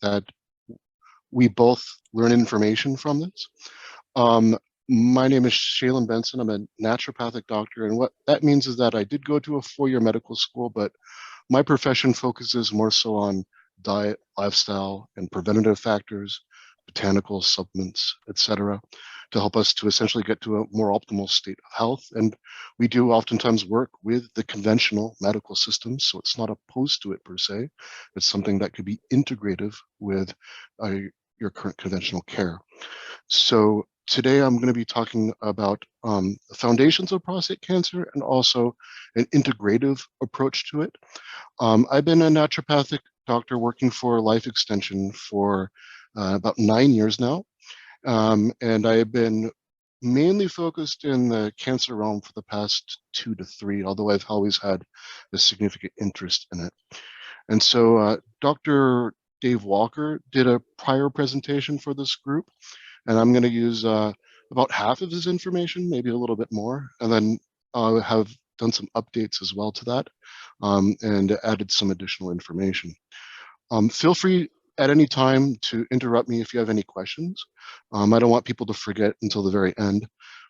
that we both learn information from this. My name is Shaylind Benson. I'm a naturopathic doctor, and what that means is that I did go to a 4-year medical school, but my profession focuses more so on diet, lifestyle, and preventative factors, botanical supplements, etc., to help us to essentially get to a more optimal state of health. And we do oftentimes work with the conventional medical systems, so it's not opposed to it per se. It's something that could be integrative with your current conventional care. So today I'm going to be talking about the foundations of prostate cancer and also an integrative approach to it. I've been a naturopathic doctor working for Life Extension for about 9 years now. And I have been mainly focused in the cancer realm for the past 2 to 3, although I've always had a significant interest in it. And so Dr. Dave Walker did a prior presentation for this group, and I'm going to use about half of his information, maybe a little bit more, and then I have done some updates as well to that and added some additional information. Feel free at any time to interrupt me if you have any questions. I don't want people to forget until the very end,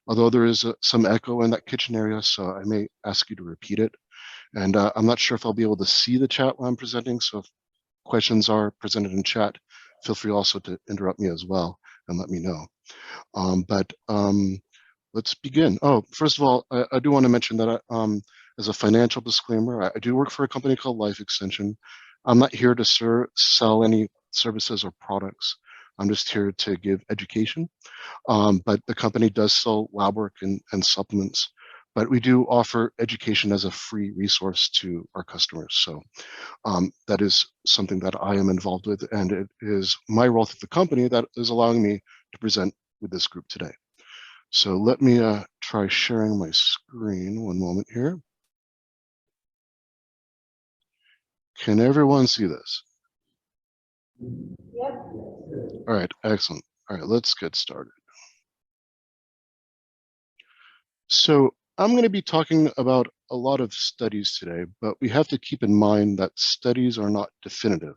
although there is some echo in that kitchen area, so I may ask you to repeat it. And I'm not sure if I'll be able to see the chat while I'm presenting, so if questions are presented in chat, feel free also to interrupt me as well and let me know. Let's begin. Oh, first of all, I do want to mention that as a financial disclaimer, I do work for a company called Life Extension. I'm not here to sell any services or products. I'm just here to give education. But the company does sell lab work and supplements. But we do offer education as a free resource to our customers. So that is something that I am involved with, and it is my role at the company that is allowing me to present with this group today. So let me try sharing my screen. One moment here. Can everyone see this? Yep. All right, excellent. All right, let's get started. So I'm going to be talking about a lot of studies today, but we have to keep in mind that studies are not definitive.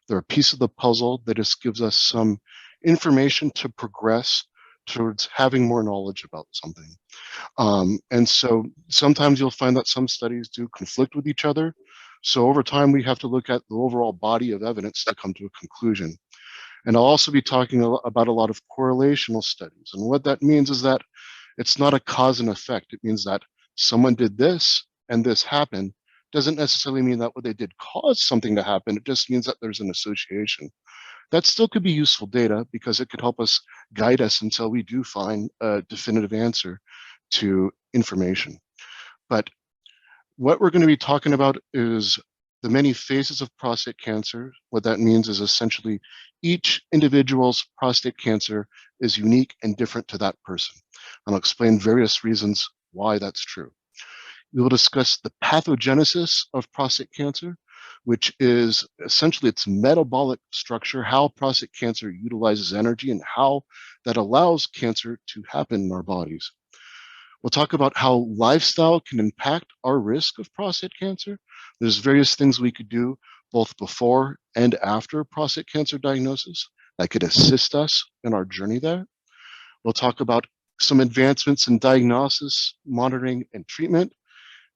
They're a piece of the puzzle that just gives us some information to progress towards having more knowledge about something. And so sometimes you'll find that some studies do conflict with each other. So over time, we have to look at the overall body of evidence to come to a conclusion. And I'll also be talking about a lot of correlational studies. And what that means is that it's not a cause and effect. It means that someone did this and this happened. Doesn't necessarily mean that what they did caused something to happen. It just means that there's an association. That still could be useful data because it could help us guide us until we do find a definitive answer to information. But what we're going to be talking about is the many phases of prostate cancer. What that means is essentially each individual's prostate cancer is unique and different to that person. I'll explain various reasons why that's true. We will discuss the pathogenesis of prostate cancer, which is essentially its metabolic structure, how prostate cancer utilizes energy and how that allows cancer to happen in our bodies. We'll talk about how lifestyle can impact our risk of prostate cancer. There's various things we could do both before and after prostate cancer diagnosis that could assist us in our journey there. We'll talk about some advancements in diagnosis, monitoring, and treatment.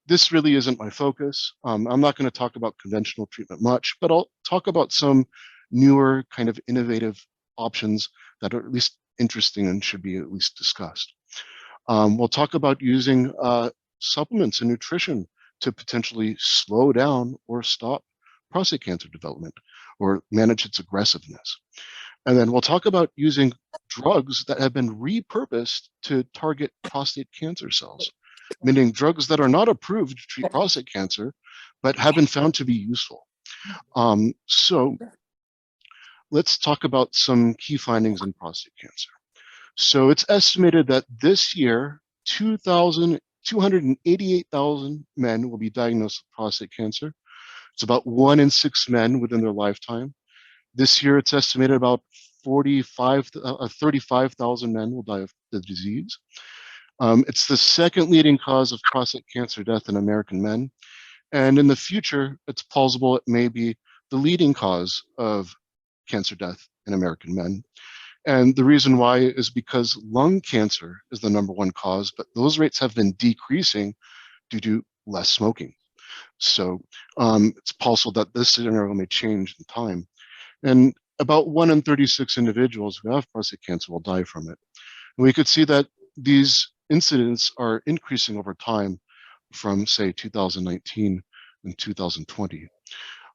This really isn't my focus. I'm not going to talk about conventional treatment much, but I'll talk about some newer kind of innovative options that are at least interesting and should be at least discussed. We'll talk about using supplements and nutrition to potentially slow down or stop prostate cancer development or manage its aggressiveness. And then we'll talk about using drugs that have been repurposed to target prostate cancer cells, meaning drugs that are not approved to treat prostate cancer, but have been found to be useful. So let's talk about some key findings in prostate cancer. So it's estimated that this year, 288,000 men will be diagnosed with prostate cancer. It's about 1 in 6 men within their lifetime. This year, it's estimated about 35,000 men will die of the disease. It's the second leading cause of prostate cancer death in American men. And in the future, it's plausible it may be the leading cause of cancer death in American men. And the reason why is because lung cancer is the number one cause, but those rates have been decreasing due to less smoking. So it's possible that this scenario may change in time. And about 1 in 36 individuals who have prostate cancer will die from it. And we could see that these incidents are increasing over time from, say, 2019 and 2020.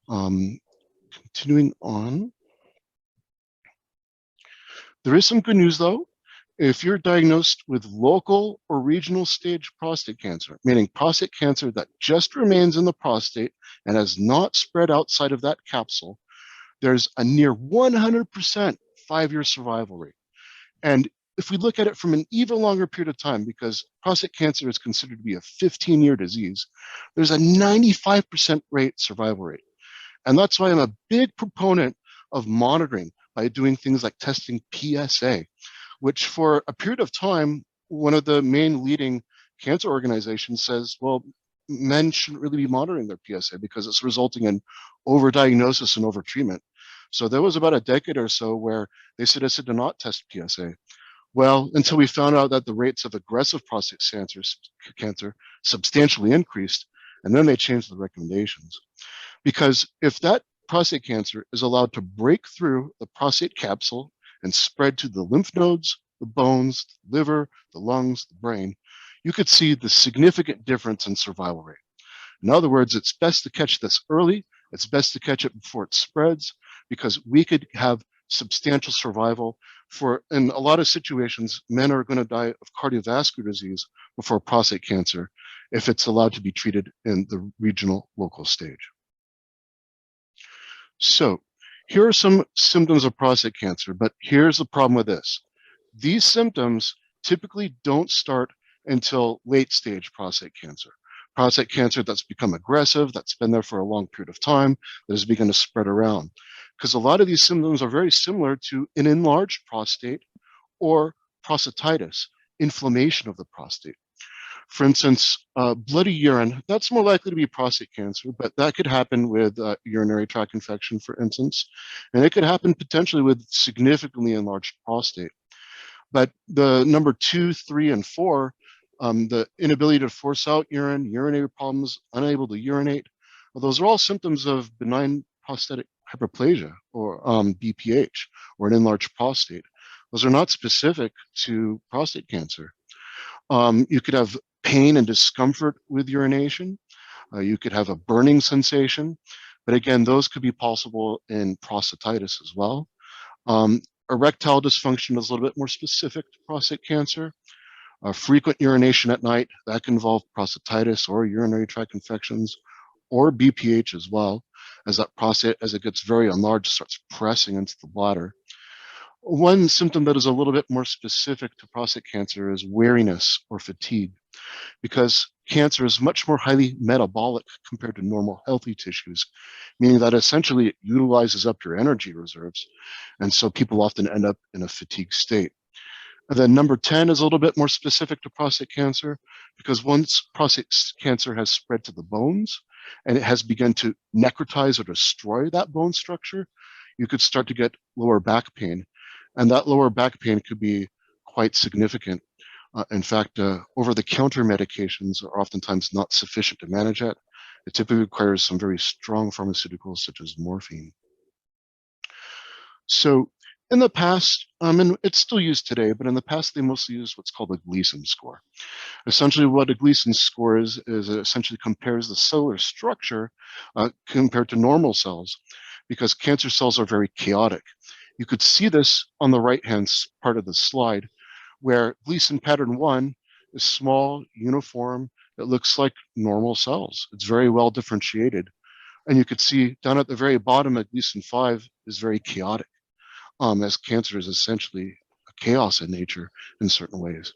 Continuing on, there is some good news though. If you're diagnosed with local or regional stage prostate cancer, meaning prostate cancer that just remains in the prostate and has not spread outside of that capsule, there's a near 100% 5-year survival rate. And if we look at it from an even longer period of time, because prostate cancer is considered to be a 15-year disease, there's a 95% survival rate. And that's why I'm a big proponent of monitoring by doing things like testing PSA, which for a period of time, one of the main leading cancer organizations says, well, men shouldn't really be monitoring their PSA because it's resulting in overdiagnosis and overtreatment. So there was about a decade or so where they suggested to not test PSA. Well, until we found out that the rates of aggressive prostate cancer substantially increased, and then they changed the recommendations. Because if that prostate cancer is allowed to break through the prostate capsule and spread to the lymph nodes, the bones, the liver, the lungs, the brain, you could see the significant difference in survival rate. In other words, it's best to catch this early. It's best to catch it before it spreads, because we could have substantial survival. In a lot of situations, men are going to die of cardiovascular disease before prostate cancer if it's allowed to be treated in the regional local stage. So here are some symptoms of prostate cancer, but here's the problem with this. These symptoms typically don't start until late stage prostate cancer. Prostate cancer that's become aggressive, that's been there for a long period of time, that has begun to spread around. Because a lot of these symptoms are very similar to an enlarged prostate or prostatitis, inflammation of the prostate. For instance, bloody urine, that's more likely to be prostate cancer, but that could happen with urinary tract infection, for instance, and it could happen potentially with significantly enlarged prostate. But the number 2, 3, and 4, the inability to force out urine, urinary problems, unable to urinate, well, those are all symptoms of benign prostatic hyperplasia, or BPH, or an enlarged prostate. Those are not specific to prostate cancer. You could have pain and discomfort with urination. You could have a burning sensation, but again, those could be possible in prostatitis as well. Erectile dysfunction is a little bit more specific to prostate cancer. Frequent urination at night, that can involve prostatitis or urinary tract infections, or BPH as well, as that prostate, as it gets very enlarged, starts pressing into the bladder. One symptom that is a little bit more specific to prostate cancer is weariness or fatigue, because cancer is much more highly metabolic compared to normal healthy tissues, meaning that essentially it utilizes up your energy reserves. And so people often end up in a fatigue state. And then number 10 is a little bit more specific to prostate cancer, because once prostate cancer has spread to the bones and it has begun to necrotize or destroy that bone structure, you could start to get lower back pain. And that lower back pain could be quite significant. In fact, over-the-counter medications are oftentimes not sufficient to manage it. It typically requires some very strong pharmaceuticals such as morphine. So in the past, and it's still used today, but in the past they mostly used what's called a Gleason score. Essentially what a Gleason score is it essentially compares the cellular structure compared to normal cells, because cancer cells are very chaotic. You could see this on the right-hand part of the slide, where Gleason pattern 1 is small, uniform. It looks like normal cells. It's very well differentiated. And you could see down at the very bottom at Gleason 5 is very chaotic, as cancer is essentially a chaos in nature in certain ways.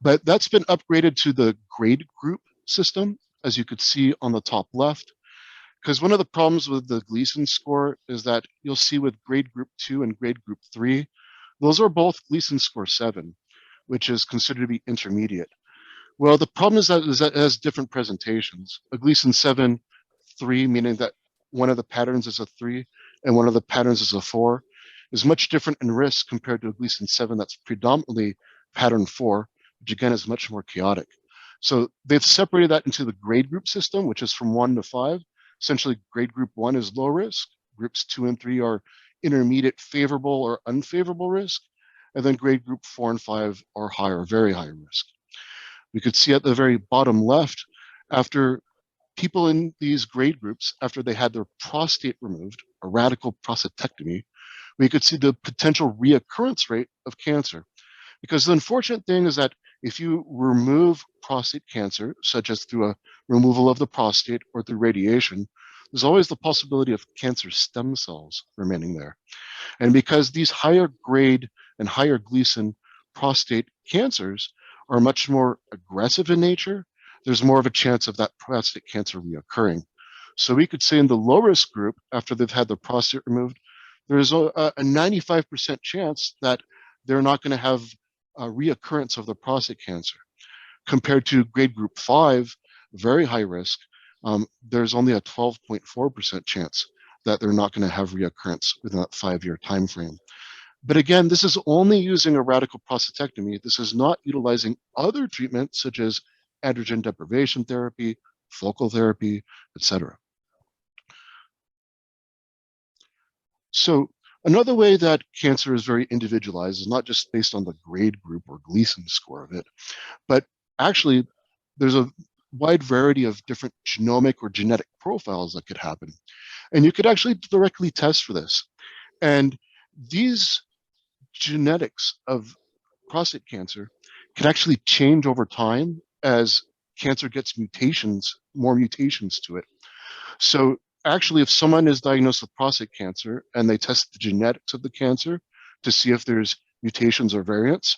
But that's been upgraded to the grade group system, as you could see on the top left. Because one of the problems with the Gleason score is that you'll see with grade group 2 and grade group 3, those are both Gleason score 7, which is considered to be intermediate. Well, the problem is that it has different presentations. A Gleason 7, 3, meaning that one of the patterns is a 3 and one of the patterns is a 4. is much different in risk compared to a Gleason 7 that's predominantly pattern 4, which again is much more chaotic. So they've separated that into the grade group system, which is from 1 to 5. Essentially, grade group 1 is low risk. Groups 2 and 3 are intermediate favorable or unfavorable risk. And then grade group 4 and 5 are high or very high risk. We could see at the very bottom left, after people in these grade groups, after they had their prostate removed, a radical prostatectomy, we could see the potential reoccurrence rate of cancer. Because the unfortunate thing is that if you remove prostate cancer, such as through a removal of the prostate or through radiation, there's always the possibility of cancer stem cells remaining there. And because these higher grade and higher Gleason prostate cancers are much more aggressive in nature, there's more of a chance of that prostate cancer reoccurring. So we could say in the low risk group, after they've had their prostate removed, there's a 95% chance that they're not going to have a reoccurrence of the prostate cancer. Compared to grade group 5, very high risk, there's only a 12.4% chance that they're not going to have reoccurrence within that 5-year time frame. But again, this is only using a radical prostatectomy. This is not utilizing other treatments such as androgen deprivation therapy, focal therapy, etc. So another way that cancer is very individualized is not just based on the grade group or Gleason score of it, but actually there's a wide variety of different genomic or genetic profiles that could happen. And you could actually directly test for this. And these genetics of prostate cancer can actually change over time as cancer gets mutations, more mutations to it. So actually, if someone is diagnosed with prostate cancer and they test the genetics of the cancer to see if there's mutations or variants,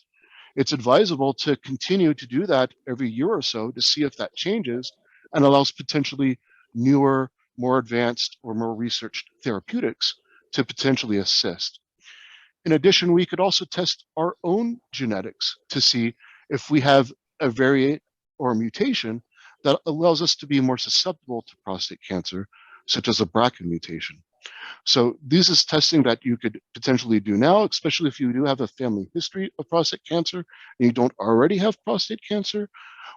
it's advisable to continue to do that every year or so to see if that changes and allows potentially newer, more advanced, or more researched therapeutics to potentially assist. In addition, we could also test our own genetics to see if we have a variant or a mutation that allows us to be more susceptible to prostate cancer, such as a BRCA mutation. So this is testing that you could potentially do now, especially if you do have a family history of prostate cancer and you don't already have prostate cancer.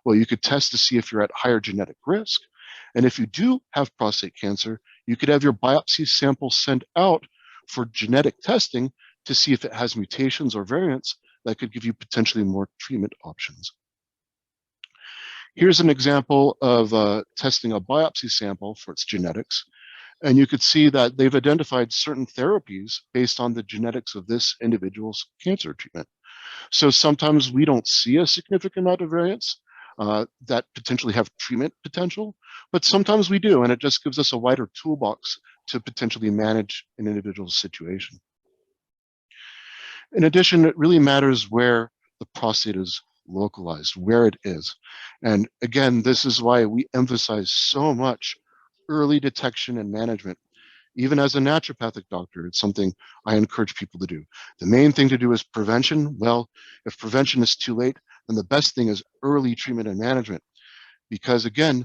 Well, you could test to see if you're at higher genetic risk. And if you do have prostate cancer, you could have your biopsy sample sent out for genetic testing to see if it has mutations or variants that could give you potentially more treatment options. Here's an example of testing a biopsy sample for its genetics. And you could see that they've identified certain therapies based on the genetics of this individual's cancer treatment. So sometimes we don't see a significant amount of variants that potentially have treatment potential, but sometimes we do, and it just gives us a wider toolbox to potentially manage an individual's situation. In addition, it really matters where the prostate is localized, where it is. And again, this is why we emphasize so much early detection and management. Even as a naturopathic doctor, it's something I encourage people to do. The main thing to do is prevention. Well, if prevention is too late, then the best thing is early treatment and management. Because again,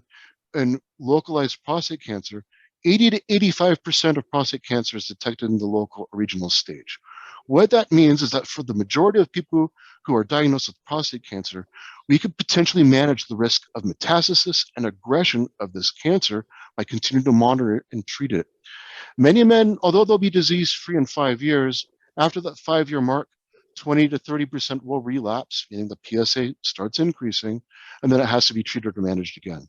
in localized prostate cancer, 80 to 85% of prostate cancer is detected in the local or regional stage. What that means is that for the majority of people who are diagnosed with prostate cancer, we could potentially manage the risk of metastasis and aggression of this cancer by continuing to monitor it and treat it. Many men, although they'll be disease-free in 5 years, after that 5-year mark, 20 to 30% will relapse, meaning the PSA starts increasing, and then it has to be treated or managed again.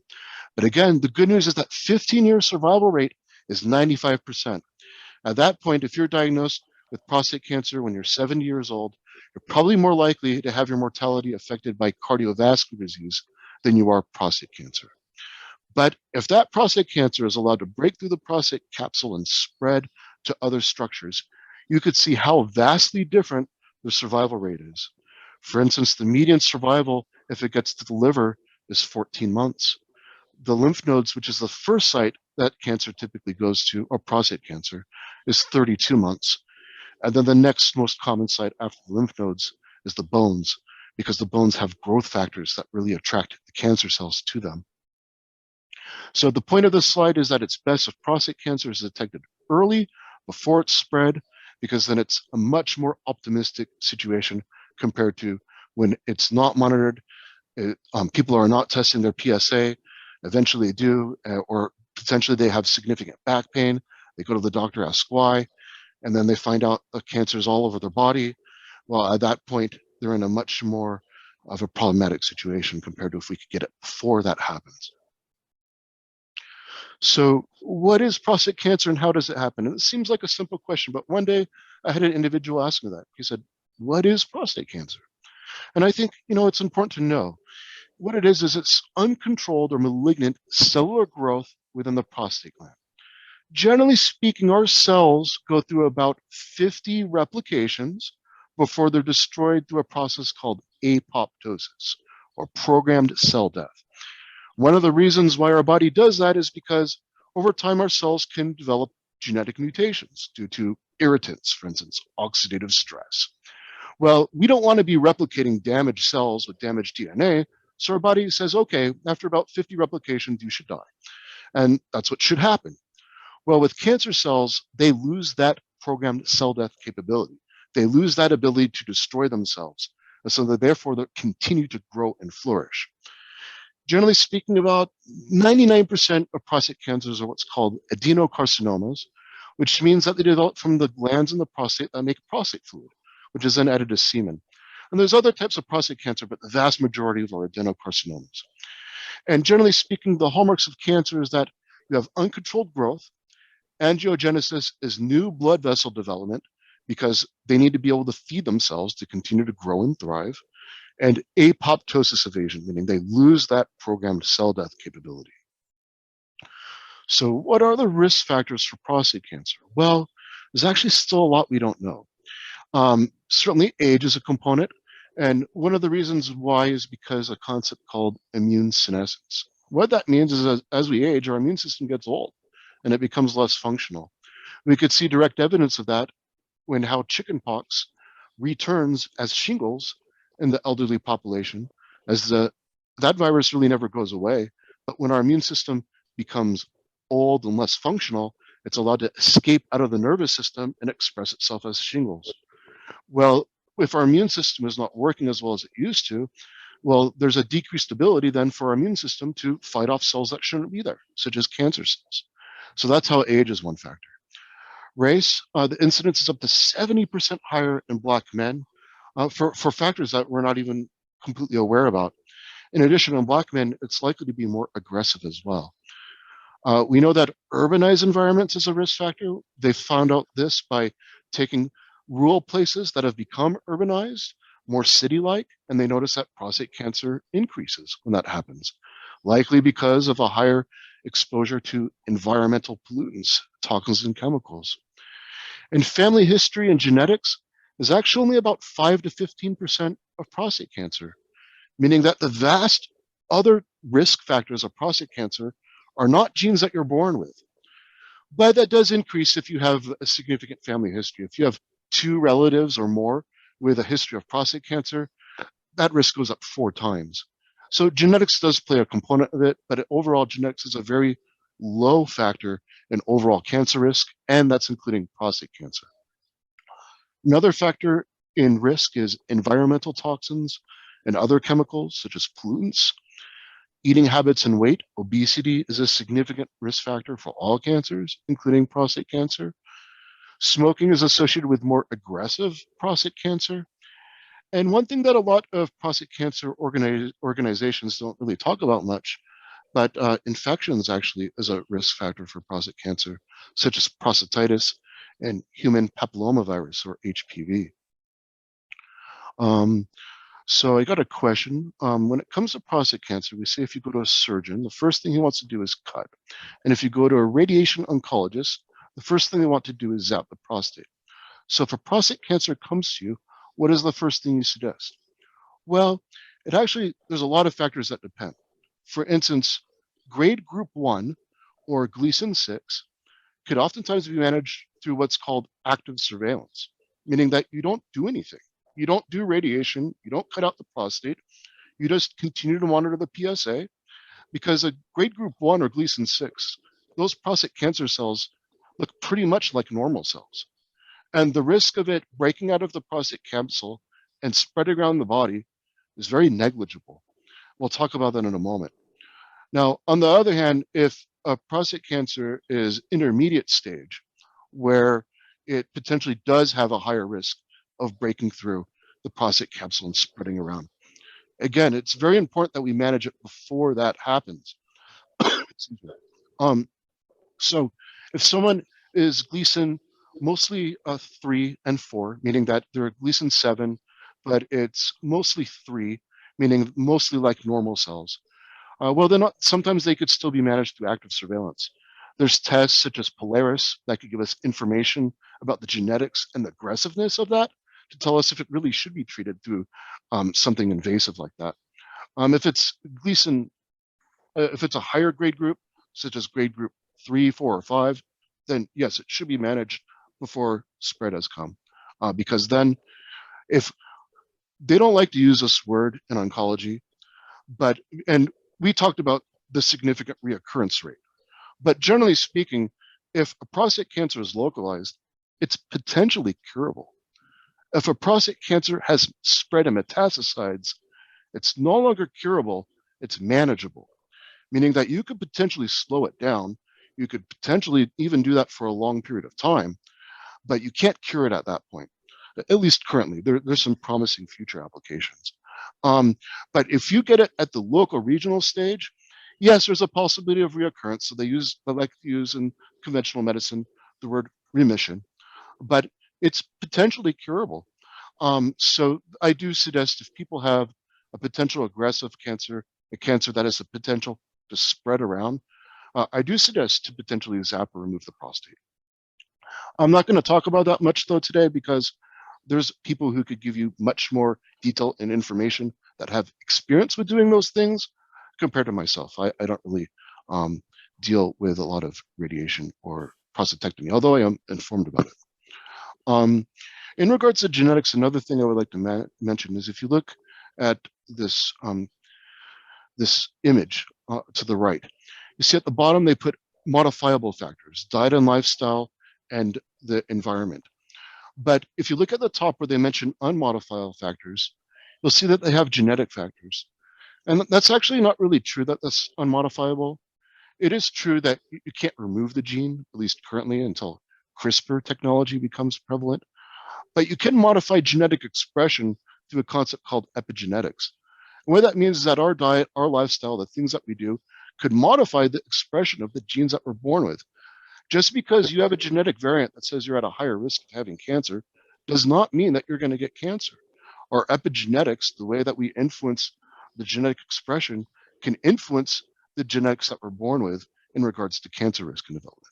But again, the good news is that 15-year survival rate is 95%. At that point, if you're diagnosed with prostate cancer when you're 70 years old, you're probably more likely to have your mortality affected by cardiovascular disease than you are prostate cancer. But if that prostate cancer is allowed to break through the prostate capsule and spread to other structures, you could see how vastly different the survival rate is. For instance, the median survival, if it gets to the liver, is 14 months. The lymph nodes, which is the first site that cancer typically goes to, or prostate cancer, is 32 months. And then the next most common site after the lymph nodes is the bones, because the bones have growth factors that really attract the cancer cells to them. So the point of this slide is that it's best if prostate cancer is detected early, before it's spread, because then it's a much more optimistic situation compared to when it's not monitored. People are not testing their PSA. Eventually they do, or potentially they have significant back pain. They go to the doctor, ask why, and then they find out the cancer is all over their body. Well, at that point, they're in a much more of a problematic situation compared to if we could get it before that happens. So what is prostate cancer and how does it happen? And it seems like a simple question, but one day I had an individual ask me that. He said, what is prostate cancer? And I think, it's important to know what it is it's uncontrolled or malignant cellular growth within the prostate gland. Generally speaking, our cells go through about 50 replications before they're destroyed through a process called apoptosis, or programmed cell death. One of the reasons why our body does that is because over time our cells can develop genetic mutations due to irritants, for instance, oxidative stress. Well, we don't want to be replicating damaged cells with damaged DNA, so our body says, okay, after about 50 replications, you should die. And that's what should happen. Well, with cancer cells, they lose that programmed cell death capability. They lose that ability to destroy themselves, and so that therefore they continue to grow and flourish. Generally speaking, about 99% of prostate cancers are what's called adenocarcinomas, which means that they develop from the glands in the prostate that make prostate fluid, which is then added to semen. And there's other types of prostate cancer, but the vast majority of are adenocarcinomas. And generally speaking, the hallmarks of cancer is that you have uncontrolled growth. Angiogenesis is new blood vessel development because they need to be able to feed themselves to continue to grow and thrive. And apoptosis evasion, meaning they lose that programmed cell death capability. So what are the risk factors for prostate cancer? Well, there's actually still a lot we don't know. Certainly age is a component. And one of the reasons why is because a concept called immune senescence. What that means is as we age, our immune system gets old and it becomes less functional. We could see direct evidence of that when how chickenpox returns as shingles in the elderly population, as that virus really never goes away. But when our immune system becomes old and less functional, it's allowed to escape out of the nervous system and express itself as shingles. Well, if our immune system is not working as well as it used to, well, there's a decreased ability then for our immune system to fight off cells that shouldn't be there, such as cancer cells. So that's how age is one factor. Race, the incidence is up to 70% higher in Black men for factors that we're not even completely aware about. In addition, in Black men, it's likely to be more aggressive as well. We know that urbanized environments is a risk factor. They found out this by taking rural places that have become urbanized, more city-like, and they notice that prostate cancer increases when that happens, likely because of a higher exposure to environmental pollutants, toxins, and chemicals. And family history and genetics is actually only about 5 to 15% of prostate cancer, meaning that the vast other risk factors of prostate cancer are not genes that you're born with. But that does increase if you have a significant family history. If you have 2 relatives or more with a history of prostate cancer, that risk goes up 4 times. So genetics does play a component of it, but overall genetics is a very low factor in overall cancer risk, and that's including prostate cancer. Another factor in risk is environmental toxins and other chemicals such as pollutants. Eating habits and weight, obesity is a significant risk factor for all cancers, including prostate cancer. Smoking is associated with more aggressive prostate cancer. And one thing that a lot of prostate cancer organizations don't really talk about much, but infections actually is a risk factor for prostate cancer, such as prostatitis and human papillomavirus, or HPV. So I got a question. When it comes to prostate cancer, we say if you go to a surgeon, the first thing he wants to do is cut. And if you go to a radiation oncologist, the first thing they want to do is zap the prostate. So if a prostate cancer comes to you, what is the first thing you suggest? Well, there's a lot of factors that depend. For instance, grade group 1 or Gleason 6 could oftentimes be managed through what's called active surveillance, meaning that you don't do anything. You don't do radiation, you don't cut out the prostate, you just continue to monitor the PSA, because a grade group 1 or Gleason 6, those prostate cancer cells look pretty much like normal cells. And the risk of it breaking out of the prostate capsule and spreading around the body is very negligible. We'll talk about that in a moment. Now, on the other hand, if a prostate cancer is intermediate stage, where it potentially does have a higher risk of breaking through the prostate capsule and spreading around. Again, it's very important that we manage it before that happens. Excuse me. Um, so if someone is Gleason mostly 3 and 4, meaning that they're Gleason 7, but it's mostly 3, meaning mostly like normal cells, well, they're not, sometimes they could still be managed through active surveillance. There's tests such as Polaris that could give us information about the genetics and the aggressiveness of that to tell us if it really should be treated through something invasive like that. If it's Gleason, if it's a higher grade group, such as grade group 3, 4, or 5, then yes, it should be managed before spread has come. Because then if they don't like to use this word in oncology, but, and we talked about the significant reoccurrence rate. But generally speaking, if a prostate cancer is localized, it's potentially curable. If a prostate cancer has spread and metastasized, it's no longer curable, it's manageable, meaning that you could potentially slow it down. You could potentially even do that for a long period of time, but you can't cure it at that point. At least currently, there's some promising future applications. But if you get it at the local regional stage, yes, there's a possibility of reoccurrence. So they like to use in conventional medicine the word remission, but it's potentially curable. So I do suggest if people have a potential aggressive cancer, a cancer that has the potential to spread around, I do suggest to potentially zap or remove the prostate. I'm not going to talk about that much though today because there's people who could give you much more detail and information that have experience with doing those things compared to myself. I don't really deal with a lot of radiation or prostatectomy, although I am informed about it. In regards to genetics, another thing I would like to mention is if you look at this this image to the right, you see at the bottom they put modifiable factors, diet and lifestyle, and the environment. But if you look at the top where they mention unmodifiable factors, you'll see that they have genetic factors. And that's actually not really true that that's unmodifiable. It is true that you can't remove the gene, at least currently, until CRISPR technology becomes prevalent. But you can modify genetic expression through a concept called epigenetics. And what that means is that our diet, our lifestyle, the things that we do could modify the expression of the genes that we're born with. Just because you have a genetic variant that says you're at a higher risk of having cancer does not mean that you're going to get cancer. Our epigenetics, the way that we influence the genetic expression, can influence the genetics that we're born with in regards to cancer risk and development.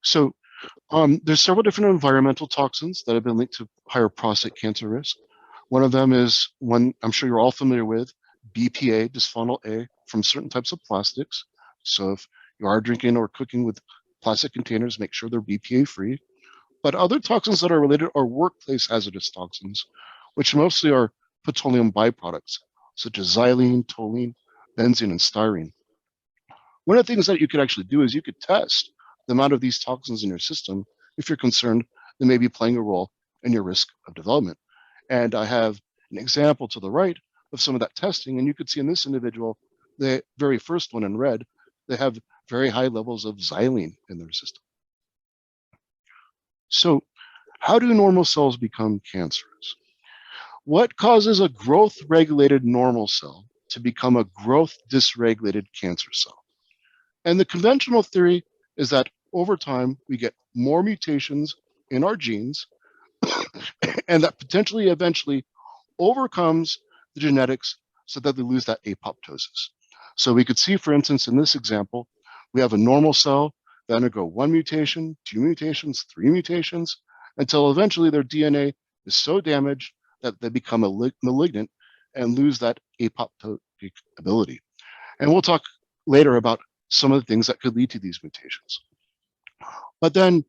So there's several different environmental toxins that have been linked to higher prostate cancer risk. One of them is one I'm sure you're all familiar with, BPA, bisphenol A, from certain types of plastics. So if you are drinking or cooking with plastic containers, make sure they're BPA free. But other toxins that are related are workplace hazardous toxins, which mostly are petroleum byproducts, such as xylene, toluene, benzene, and styrene. One of the things that you could actually do is you could test the amount of these toxins in your system if you're concerned they may be playing a role in your risk of development. And I have an example to the right of some of that testing, and you could see in this individual, the very first one in red, they have very high levels of xylene in their system. So how do normal cells become cancerous? What causes a growth-regulated normal cell to become a growth-dysregulated cancer cell? And the conventional theory is that over time, we get more mutations in our genes, and that potentially eventually overcomes the genetics so that they lose that apoptosis. So we could see, for instance, in this example, we have a normal cell that undergo 1 mutation, 2 mutations, 3 mutations, until eventually their DNA is so damaged that they become malignant and lose that apoptotic ability. And we'll talk later about some of the things that could lead to these mutations. But then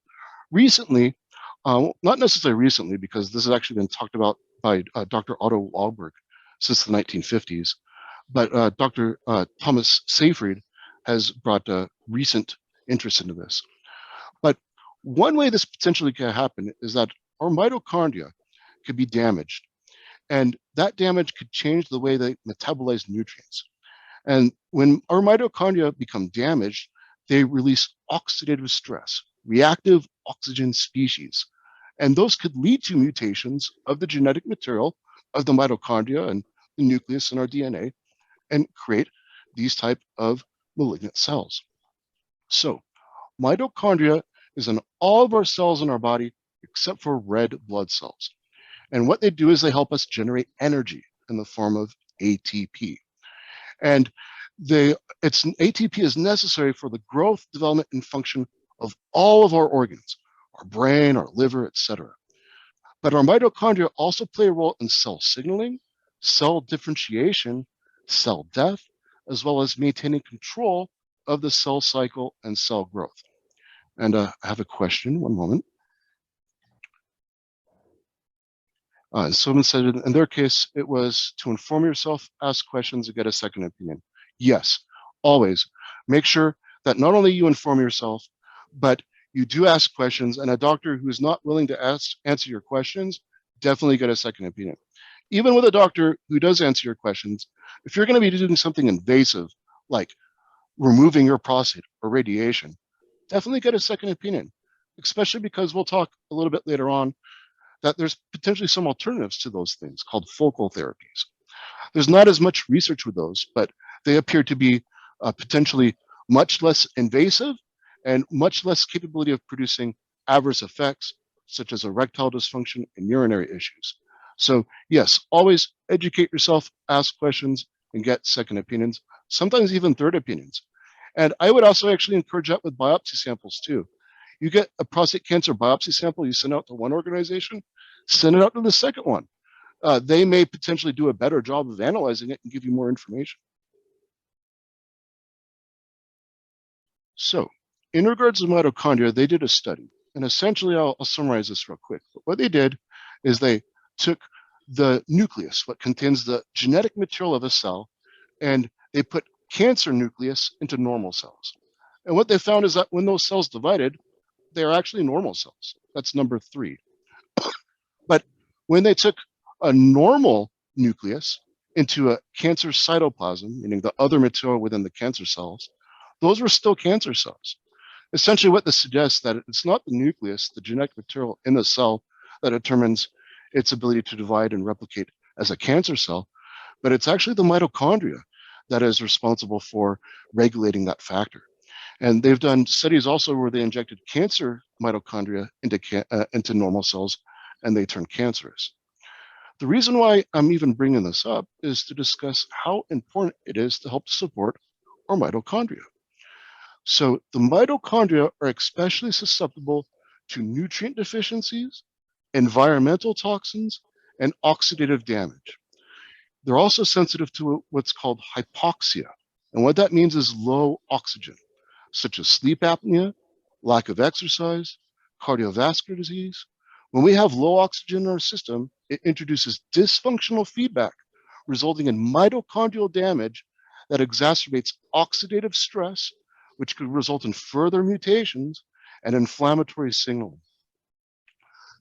recently, not necessarily recently, because this has actually been talked about by Dr. Otto Warburg since the 1950s, but Dr. Thomas Seyfried has brought recent interest into this. But one way this potentially can happen is that our mitochondria could be damaged, and that damage could change the way they metabolize nutrients. And when our mitochondria become damaged, they release oxidative stress, reactive oxygen species. And those could lead to mutations of the genetic material of the mitochondria and the nucleus in our DNA and create these type of malignant cells. So mitochondria is in all of our cells in our body except for red blood cells. And what they do is they help us generate energy in the form of ATP. And ATP is necessary for the growth, development, and function of all of our organs, our brain, our liver, etc. But our mitochondria also play a role in cell signaling, cell differentiation, cell death, as well as maintaining control of the cell cycle and cell growth. And I have a question, one moment. Someone said in their case, it was to inform yourself, ask questions, and get a second opinion. Yes, always. Make sure that not only you inform yourself, but you do ask questions, and a doctor who's not willing to answer your questions, definitely get a second opinion. Even with a doctor who does answer your questions, if you're going to be doing something invasive, like removing your prostate or radiation, definitely get a second opinion, especially because we'll talk a little bit later on that there's potentially some alternatives to those things called focal therapies. There's not as much research with those, but they appear to be potentially much less invasive and much less capability of producing adverse effects, such as erectile dysfunction and urinary issues. So yes, always educate yourself, ask questions, and get second opinions, sometimes even third opinions. And I would also actually encourage that with biopsy samples too. You get a prostate cancer biopsy sample, you send out to one organization, send it out to the second one. They may potentially do a better job of analyzing it and give you more information. So in regards to mitochondria, they did a study. And essentially, I'll summarize this real quick. But what they did is they took the nucleus, what contains the genetic material of a cell, and they put cancer nucleus into normal cells. And what they found is that when those cells divided, they are actually normal cells. That's number 3. But when they took a normal nucleus into a cancer cytoplasm, meaning the other material within the cancer cells, those were still cancer cells. Essentially, what this suggests that it's not the nucleus, the genetic material in the cell, that determines its ability to divide and replicate as a cancer cell, but it's actually the mitochondria that is responsible for regulating that factor. And they've done studies also where they injected cancer mitochondria into normal cells, and they turn cancerous. The reason why I'm even bringing this up is to discuss how important it is to help support our mitochondria. So the mitochondria are especially susceptible to nutrient deficiencies, environmental toxins, and oxidative damage. They're also sensitive to what's called hypoxia. And what that means is low oxygen, such as sleep apnea, lack of exercise, cardiovascular disease. When we have low oxygen in our system, it introduces dysfunctional feedback, resulting in mitochondrial damage that exacerbates oxidative stress, which could result in further mutations and inflammatory signaling.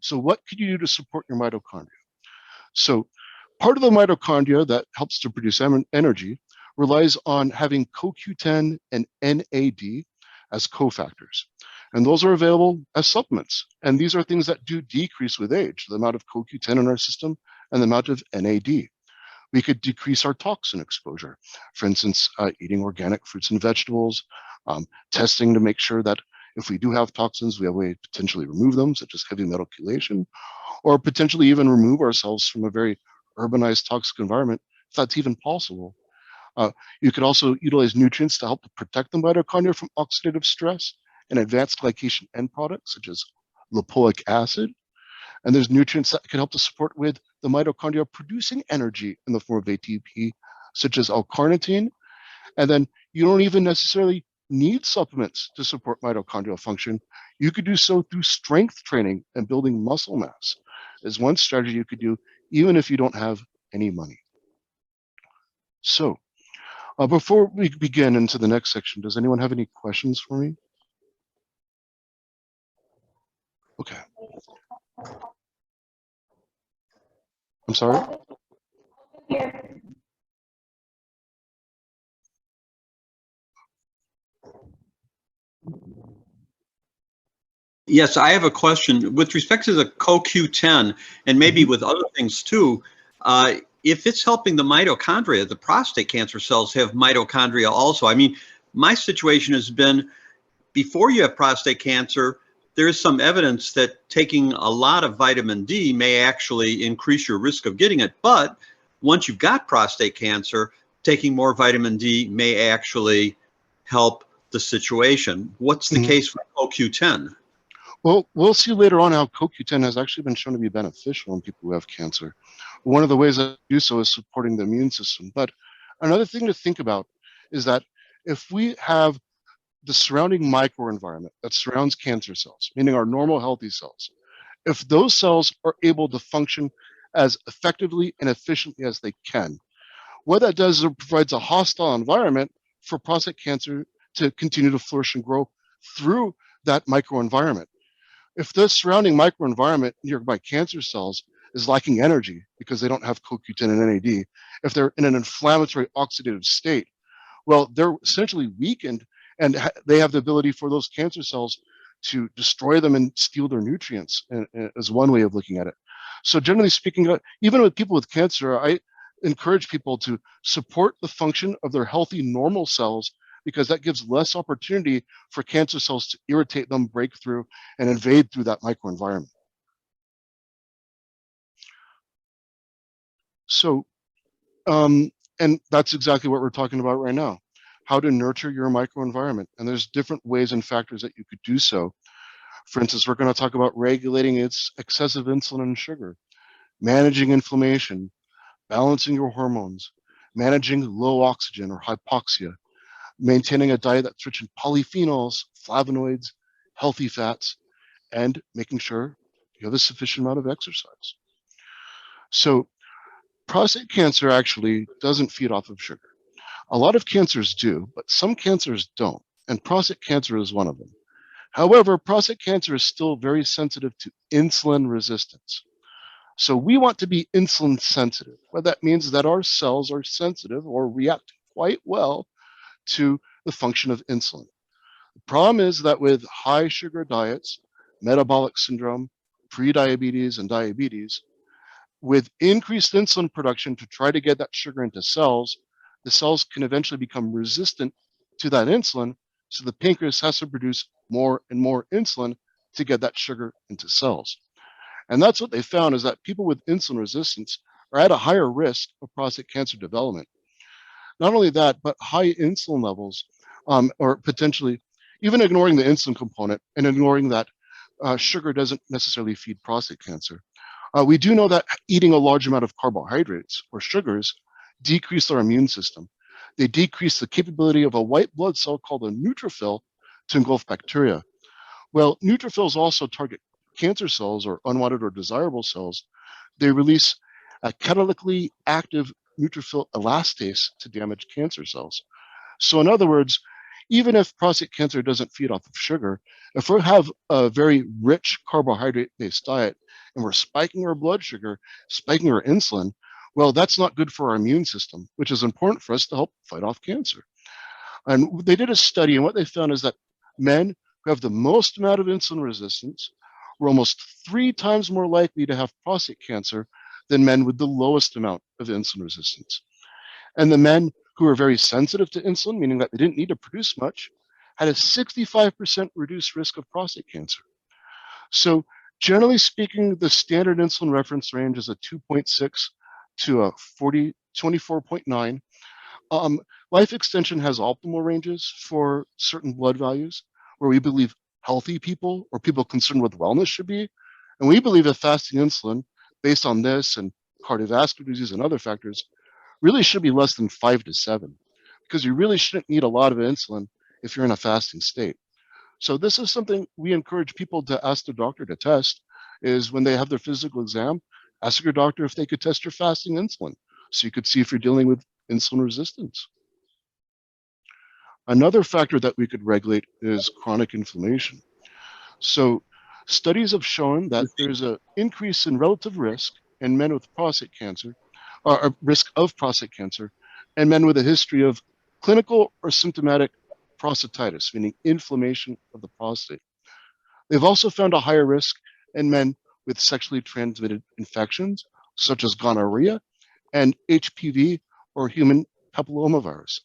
So what could you do to support your mitochondria? So part of the mitochondria that helps to produce energy relies on having CoQ10 and NAD as cofactors. And those are available as supplements. And these are things that do decrease with age, the amount of CoQ10 in our system and the amount of NAD. We could decrease our toxin exposure. For instance, eating organic fruits and vegetables, testing to make sure that if we do have toxins, we have a way to potentially remove them, such as heavy metal chelation, or potentially even remove ourselves from a very urbanized toxic environment, if that's even possible. You could also utilize nutrients to help to protect the mitochondria from oxidative stress and advanced glycation end products, such as lipoic acid. And there's nutrients that can help to support with the mitochondria producing energy in the form of ATP, such as L-carnitine. And then you don't even necessarily need supplements to support mitochondrial function. You could do so through strength training and building muscle mass. Is one strategy you could do even if you don't have any money. So before we begin into the next section, does anyone have any questions for me? Okay. I'm sorry? Yes, I have a question with respect to the CoQ10 and maybe with other things too. If it's helping the mitochondria, the prostate cancer cells have mitochondria also. I mean, my situation has been before you have prostate cancer, there is some evidence that taking a lot of vitamin D may actually increase your risk of getting it. But once you've got prostate cancer, taking more vitamin D may actually help the situation. What's the case for CoQ10? Well, we'll see later on how CoQ10 has actually been shown to be beneficial in people who have cancer. One of the ways that do so is supporting the immune system. But another thing to think about is that if we have the surrounding microenvironment that surrounds cancer cells, meaning our normal healthy cells, if those cells are able to function as effectively and efficiently as they can, what that does is it provides a hostile environment for prostate cancer to continue to flourish and grow through that microenvironment. If the surrounding microenvironment nearby cancer cells is lacking energy because they don't have CoQ10 and NAD, if they're in an inflammatory oxidative state, well, they're essentially weakened and they have the ability for those cancer cells to destroy them and steal their nutrients as one way of looking at it. So generally speaking, even with people with cancer, I encourage people to support the function of their healthy normal cells because that gives less opportunity for cancer cells to irritate them, break through, and invade through that microenvironment. So, and that's exactly what we're talking about right now, how to nurture your microenvironment. And there's different ways and factors that you could do so. For instance, we're going to talk about regulating its excessive insulin and sugar, managing inflammation, balancing your hormones, managing low oxygen or hypoxia, maintaining a diet that's rich in polyphenols, flavonoids, healthy fats, and making sure you have a sufficient amount of exercise. So prostate cancer actually doesn't feed off of sugar. A lot of cancers do, but some cancers don't, and prostate cancer is one of them. However, prostate cancer is still very sensitive to insulin resistance. So we want to be insulin sensitive. What that means is that our cells are sensitive or react quite well to the function of insulin. The problem is that with high sugar diets, metabolic syndrome, prediabetes, and diabetes, with increased insulin production to try to get that sugar into cells, the cells can eventually become resistant to that insulin. So the pancreas has to produce more and more insulin to get that sugar into cells. And that's what they found is that people with insulin resistance are at a higher risk of prostate cancer development. Not only that, but high insulin levels, or potentially even ignoring the insulin component and ignoring that sugar doesn't necessarily feed prostate cancer. We do know that eating a large amount of carbohydrates or sugars decrease our immune system. They decrease the capability of a white blood cell called a neutrophil to engulf bacteria. Well, neutrophils also target cancer cells or unwanted or desirable cells. They release a catalytically active neutrophil elastase to damage cancer cells. So in other words, even if prostate cancer doesn't feed off of sugar, if we have a very rich carbohydrate-based diet and we're spiking our blood sugar, spiking our insulin, well, that's not good for our immune system, which is important for us to help fight off cancer. And they did a study, and what they found is that men who have the most amount of insulin resistance were almost 3 times more likely to have prostate cancer than men with the lowest amount of insulin resistance. And the men who were very sensitive to insulin, meaning that they didn't need to produce much, had a 65% reduced risk of prostate cancer. So generally speaking, the standard insulin reference range is a 2.6 to a 24.9. Life extension has optimal ranges for certain blood values where we believe healthy people or people concerned with wellness should be. And we believe that fasting insulin, based on this and cardiovascular disease and other factors, really should be less than 5 to 7 because you really shouldn't need a lot of insulin if you're in a fasting state. So this is something we encourage people to ask their doctor to test is when they have their physical exam, ask your doctor if they could test your fasting insulin so you could see if you're dealing with insulin resistance. Another factor that we could regulate is chronic inflammation. So Studies have shown that there's an increase in relative risk in men with prostate cancer, or risk of prostate cancer, and men with a history of clinical or symptomatic prostatitis, meaning inflammation of the prostate. They've also found a higher risk in men with sexually transmitted infections, such as gonorrhea and HPV or human papillomavirus.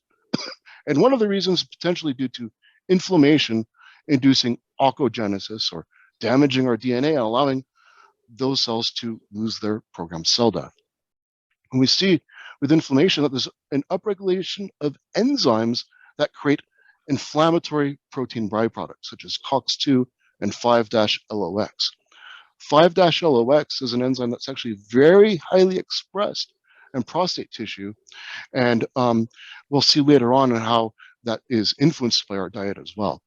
And one of the reasons is potentially due to inflammation inducing oncogenesis or damaging our DNA and allowing those cells to lose their programmed cell death. And we see with inflammation that there's an upregulation of enzymes that create inflammatory protein byproducts, such as COX2 and 5-LOX. 5-LOX is an enzyme that's actually very highly expressed in prostate tissue. And we'll see later on how that is influenced by our diet as well.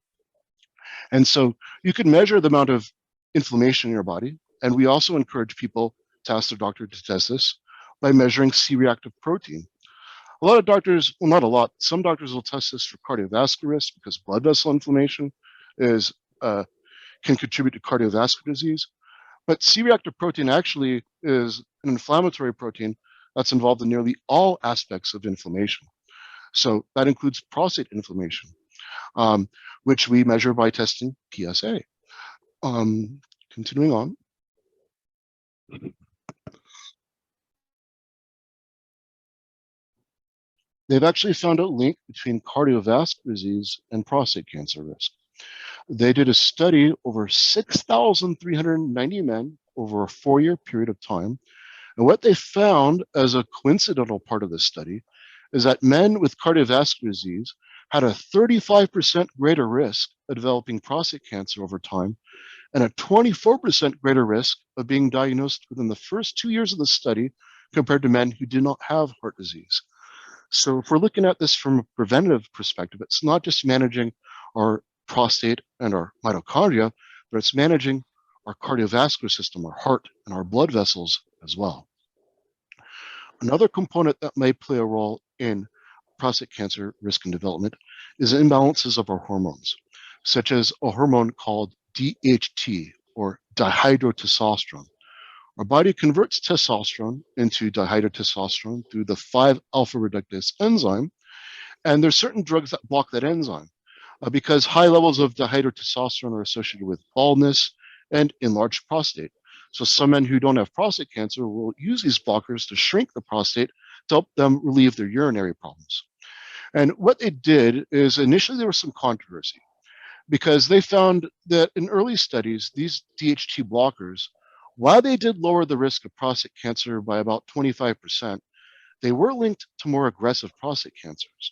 And so you can measure the amount of inflammation in your body. And we also encourage people to ask their doctor to test this by measuring C-reactive protein. A lot of doctors, well, not a lot, some doctors will test this for cardiovascular risk because blood vessel inflammation is can contribute to cardiovascular disease. But C-reactive protein actually is an inflammatory protein that's involved in nearly all aspects of inflammation. So that includes prostate inflammation, which we measure by testing PSA. Continuing on. They've actually found a link between cardiovascular disease and prostate cancer risk. They did a study over 6,390 men over a 4-year period of time. And what they found as a coincidental part of this study is that men with cardiovascular disease had a 35% greater risk of developing prostate cancer over time and a 24% greater risk of being diagnosed within the first 2 years of the study compared to men who did not have heart disease. So if we're looking at this from a preventative perspective, it's not just managing our prostate and our mitochondria, but it's managing our cardiovascular system, our heart, and our blood vessels as well. Another component that may play a role in prostate cancer risk and development is imbalances of our hormones, such as a hormone called DHT, or dihydrotestosterone. Our body converts testosterone into dihydrotestosterone through the 5-alpha reductase enzyme, and there's certain drugs that block that enzyme because high levels of dihydrotestosterone are associated with baldness and enlarged prostate. So some men who don't have prostate cancer will use these blockers to shrink the prostate to help them relieve their urinary problems. And what they did is initially there was some controversy because they found that in early studies, these DHT blockers, while they did lower the risk of prostate cancer by about 25%, they were linked to more aggressive prostate cancers.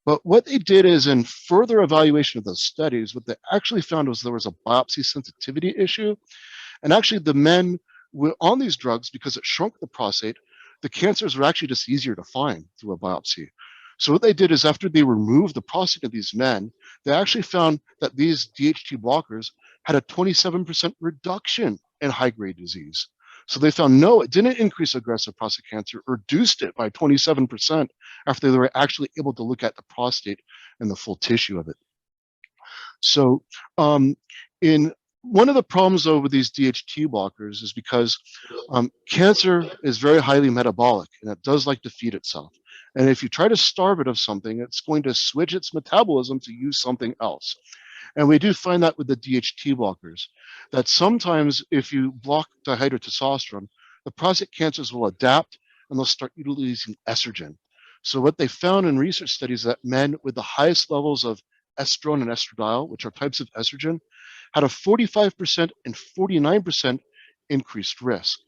But what they did is in further evaluation of those studies, what they actually found was there was a biopsy sensitivity issue. And actually the men were on these drugs because it shrunk the prostate, the cancers were actually just easier to find through a biopsy. So what they did is after they removed the prostate of these men, they actually found that these DHT blockers had a 27% reduction in high-grade disease. So they found no, it didn't increase aggressive prostate cancer, reduced it by 27% after they were actually able to look at the prostate and the full tissue of it. So in one of the problems though with these DHT blockers is because cancer is very highly metabolic and it does like to feed itself. And if you try to starve it of something, it's going to switch its metabolism to use something else. And we do find that with the DHT blockers, that sometimes if you block dihydrotestosterone, the prostate cancers will adapt and they'll start utilizing estrogen. So what they found in research studies that men with the highest levels of estrone and estradiol, which are types of estrogen, had a 45% and 49% increased risk.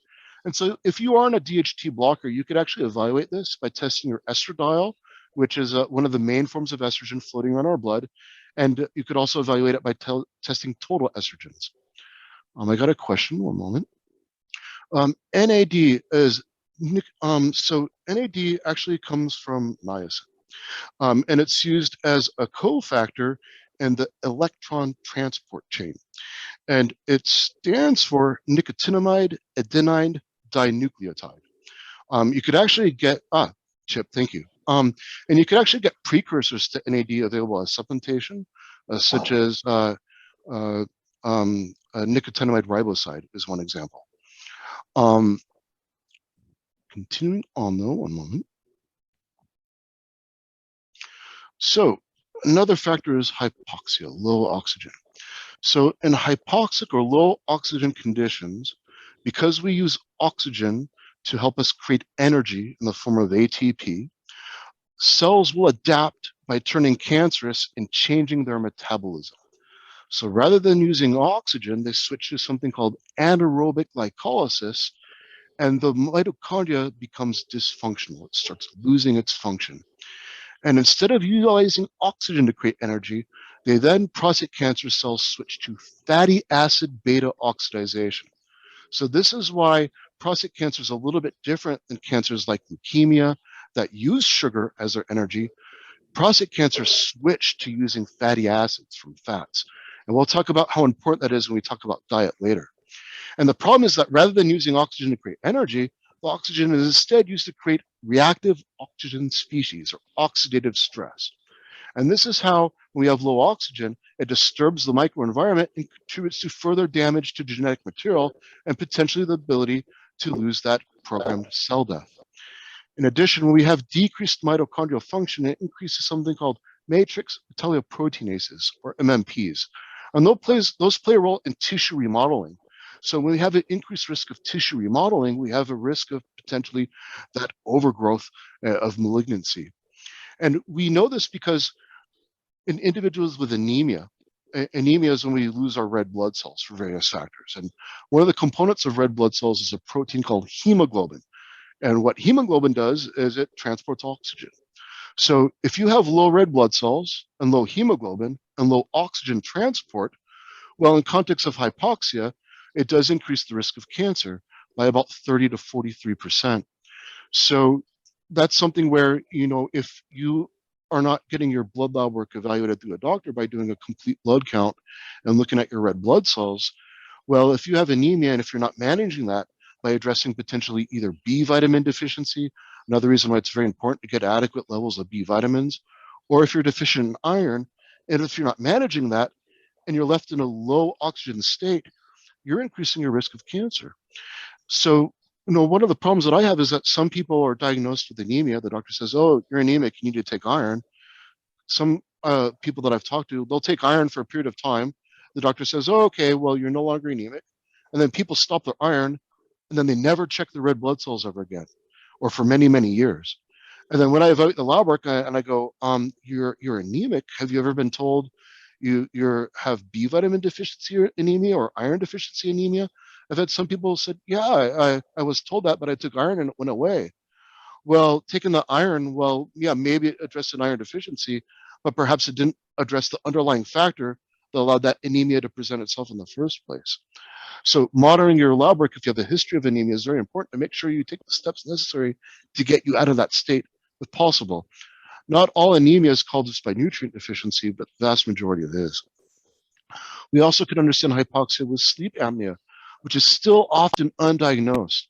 And so if you are on a DHT blocker, you could actually evaluate this by testing your estradiol, which is one of the main forms of estrogen floating around our blood. And you could also evaluate it by testing total estrogens. I got a question, one moment. NAD is, so NAD actually comes from niacin. And it's used as a cofactor in the electron transport chain. And it stands for nicotinamide adenine dinucleotide. You could actually get, Chip, thank you. And you could actually get precursors to NAD available as supplementation, such as nicotinamide riboside is one example. Um, Continuing on though, one moment. So another factor is hypoxia, low oxygen. So in hypoxic or low oxygen conditions, because we use oxygen to help us create energy in the form of ATP, cells will adapt by turning cancerous and changing their metabolism. So rather than using oxygen, they switch to something called anaerobic glycolysis, and the mitochondria becomes dysfunctional. It starts losing its function. And instead of utilizing oxygen to create energy, they then prostate cancer cells switch to fatty acid beta oxidation. So this is why prostate cancer is a little bit different than cancers like leukemia that use sugar as their energy. Prostate cancer switched to using fatty acids from fats. And we'll talk about how important that is when we talk about diet later. And the problem is that rather than using oxygen to create energy, the oxygen is instead used to create reactive oxygen species or oxidative stress. And this is how, when we have low oxygen, it disturbs the microenvironment and contributes to further damage to genetic material and potentially the ability to lose that programmed cell death. In addition, when we have decreased mitochondrial function, it increases something called matrix metalloproteinases, or MMPs. And those play a role in tissue remodeling. So when we have an increased risk of tissue remodeling, we have a risk of potentially that overgrowth of malignancy. And we know this because in individuals with anemia, anemia is when we lose our red blood cells for various factors. And one of the components of red blood cells is a protein called hemoglobin. And what hemoglobin does is it transports oxygen. So if you have low red blood cells and low hemoglobin and low oxygen transport, well, in context of hypoxia, it does increase the risk of cancer by about 30 to 43%. So that's something where, if you are not getting your blood lab work evaluated through a doctor by doing a complete blood count and looking at your red blood cells, well, if you have anemia and if you're not managing that by addressing potentially either B vitamin deficiency, another reason why it's very important to get adequate levels of B vitamins, or if you're deficient in iron, and if you're not managing that and you're left in a low oxygen state, you're increasing your risk of cancer. So, one of the problems that I have is that some people are diagnosed with anemia. The doctor says, "Oh, you're anemic. You need to take iron." Some people that I've talked to, they'll take iron for a period of time. The doctor says, "Oh, okay, well, you're no longer anemic." And then people stop their iron, and then they never check their red blood cells ever again, or for many, many years. And then when I evaluate the lab work and I go, you're anemic. Have you ever been told you have B vitamin deficiency anemia or iron deficiency anemia? I've had some people said, yeah, I was told that, but I took iron and it went away. Well, taking the iron, well, yeah, maybe it addressed an iron deficiency, but perhaps it didn't address the underlying factor that allowed that anemia to present itself in the first place. So monitoring your lab work, if you have a history of anemia, is very important to make sure you take the steps necessary to get you out of that state if possible. Not all anemia is caused by nutrient deficiency, but the vast majority of it is. We also could understand hypoxia with sleep apnea, which is still often undiagnosed.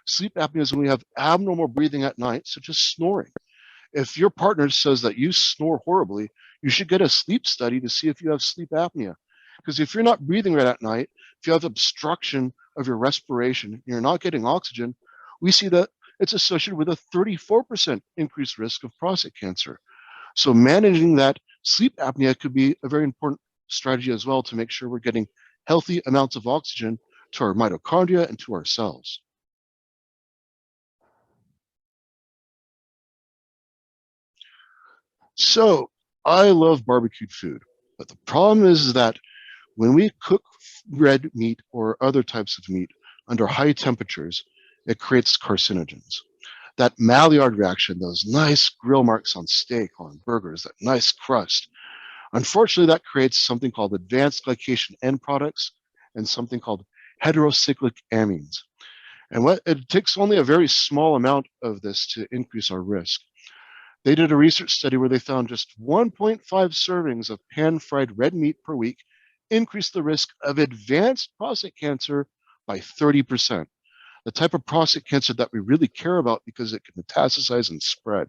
Sleep apnea is when we have abnormal breathing at night, such as snoring. If your partner says that you snore horribly, you should get a sleep study to see if you have sleep apnea. Because if you're not breathing right at night, if you have obstruction of your respiration, and you're not getting oxygen, we see that it's associated with a 34% increased risk of prostate cancer. So managing that sleep apnea could be a very important strategy as well to make sure we're getting healthy amounts of oxygen to our mitochondria and to our cells. So I love barbecued food, but the problem is that when we cook red meat or other types of meat under high temperatures, it creates carcinogens. That Maillard reaction, those nice grill marks on steak, on burgers, that nice crust, unfortunately, that creates something called advanced glycation end products and something called heterocyclic amines. And it takes only a very small amount of this to increase our risk. They did a research study where they found just 1.5 servings of pan-fried red meat per week increased the risk of advanced prostate cancer by 30%. The type of prostate cancer that we really care about because it can metastasize and spread.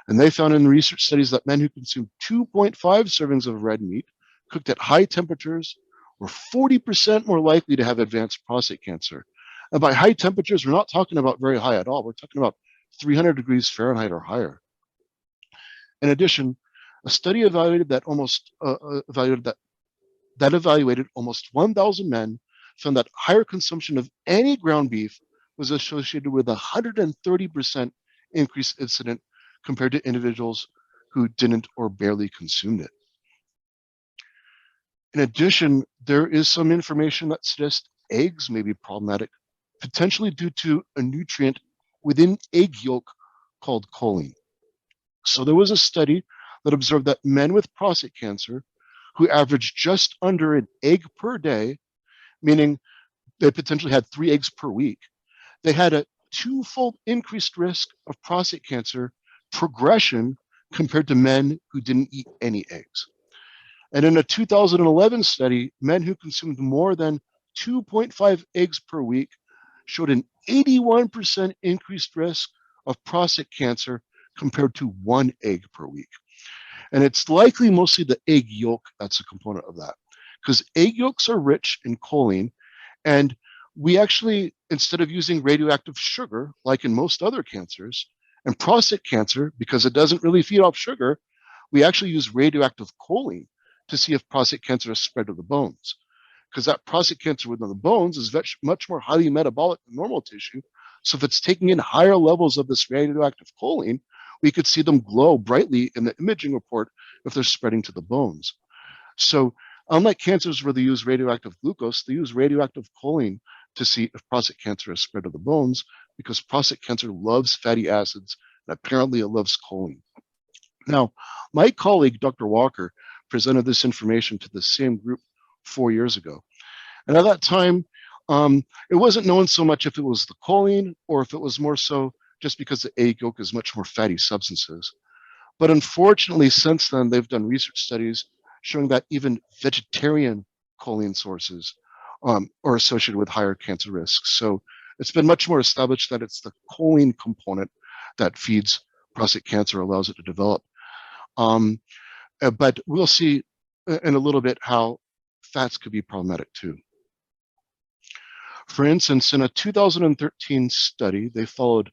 And they found in research studies that men who consumed 2.5 servings of red meat cooked at high temperatures were 40% more likely to have advanced prostate cancer. And by high temperatures, we're not talking about very high at all. We're talking about 300 degrees Fahrenheit or higher. In addition, a study evaluated that evaluated almost 1,000 men found that higher consumption of any ground beef was associated with a 130% increased incident compared to individuals who didn't or barely consumed it. In addition, there is some information that suggests eggs may be problematic, potentially due to a nutrient within egg yolk called choline. So there was a study that observed that men with prostate cancer who averaged just under an egg per day, meaning they potentially had 3 eggs per week, they had a twofold increased risk of prostate cancer progression compared to men who didn't eat any eggs. And in a 2011 study, men who consumed more than 2.5 eggs per week showed an 81% increased risk of prostate cancer compared to 1 egg per week. And it's likely mostly the egg yolk that's a component of that, because egg yolks are rich in choline. And we actually, instead of using radioactive sugar, like in most other cancers, and prostate cancer, because it doesn't really feed off sugar, we actually use radioactive choline to see if prostate cancer is spread to the bones. Because that prostate cancer within the bones is much more highly metabolic than normal tissue. So if it's taking in higher levels of this radioactive choline, we could see them glow brightly in the imaging report if they're spreading to the bones. So unlike cancers where they use radioactive glucose, they use radioactive choline to see if prostate cancer is spread to the bones, because prostate cancer loves fatty acids, and apparently it loves choline. Now, my colleague, Dr. Walker, presented this information to the same group 4 years ago. And at that time, it wasn't known so much if it was the choline or if it was more so just because the egg yolk is much more fatty substances. But unfortunately, since then, they've done research studies showing that even vegetarian choline sources are associated with higher cancer risks. So it's been much more established that it's the choline component that feeds prostate cancer, allows it to develop. But we'll see in a little bit how fats could be problematic too. For instance, in a 2013 study, they followed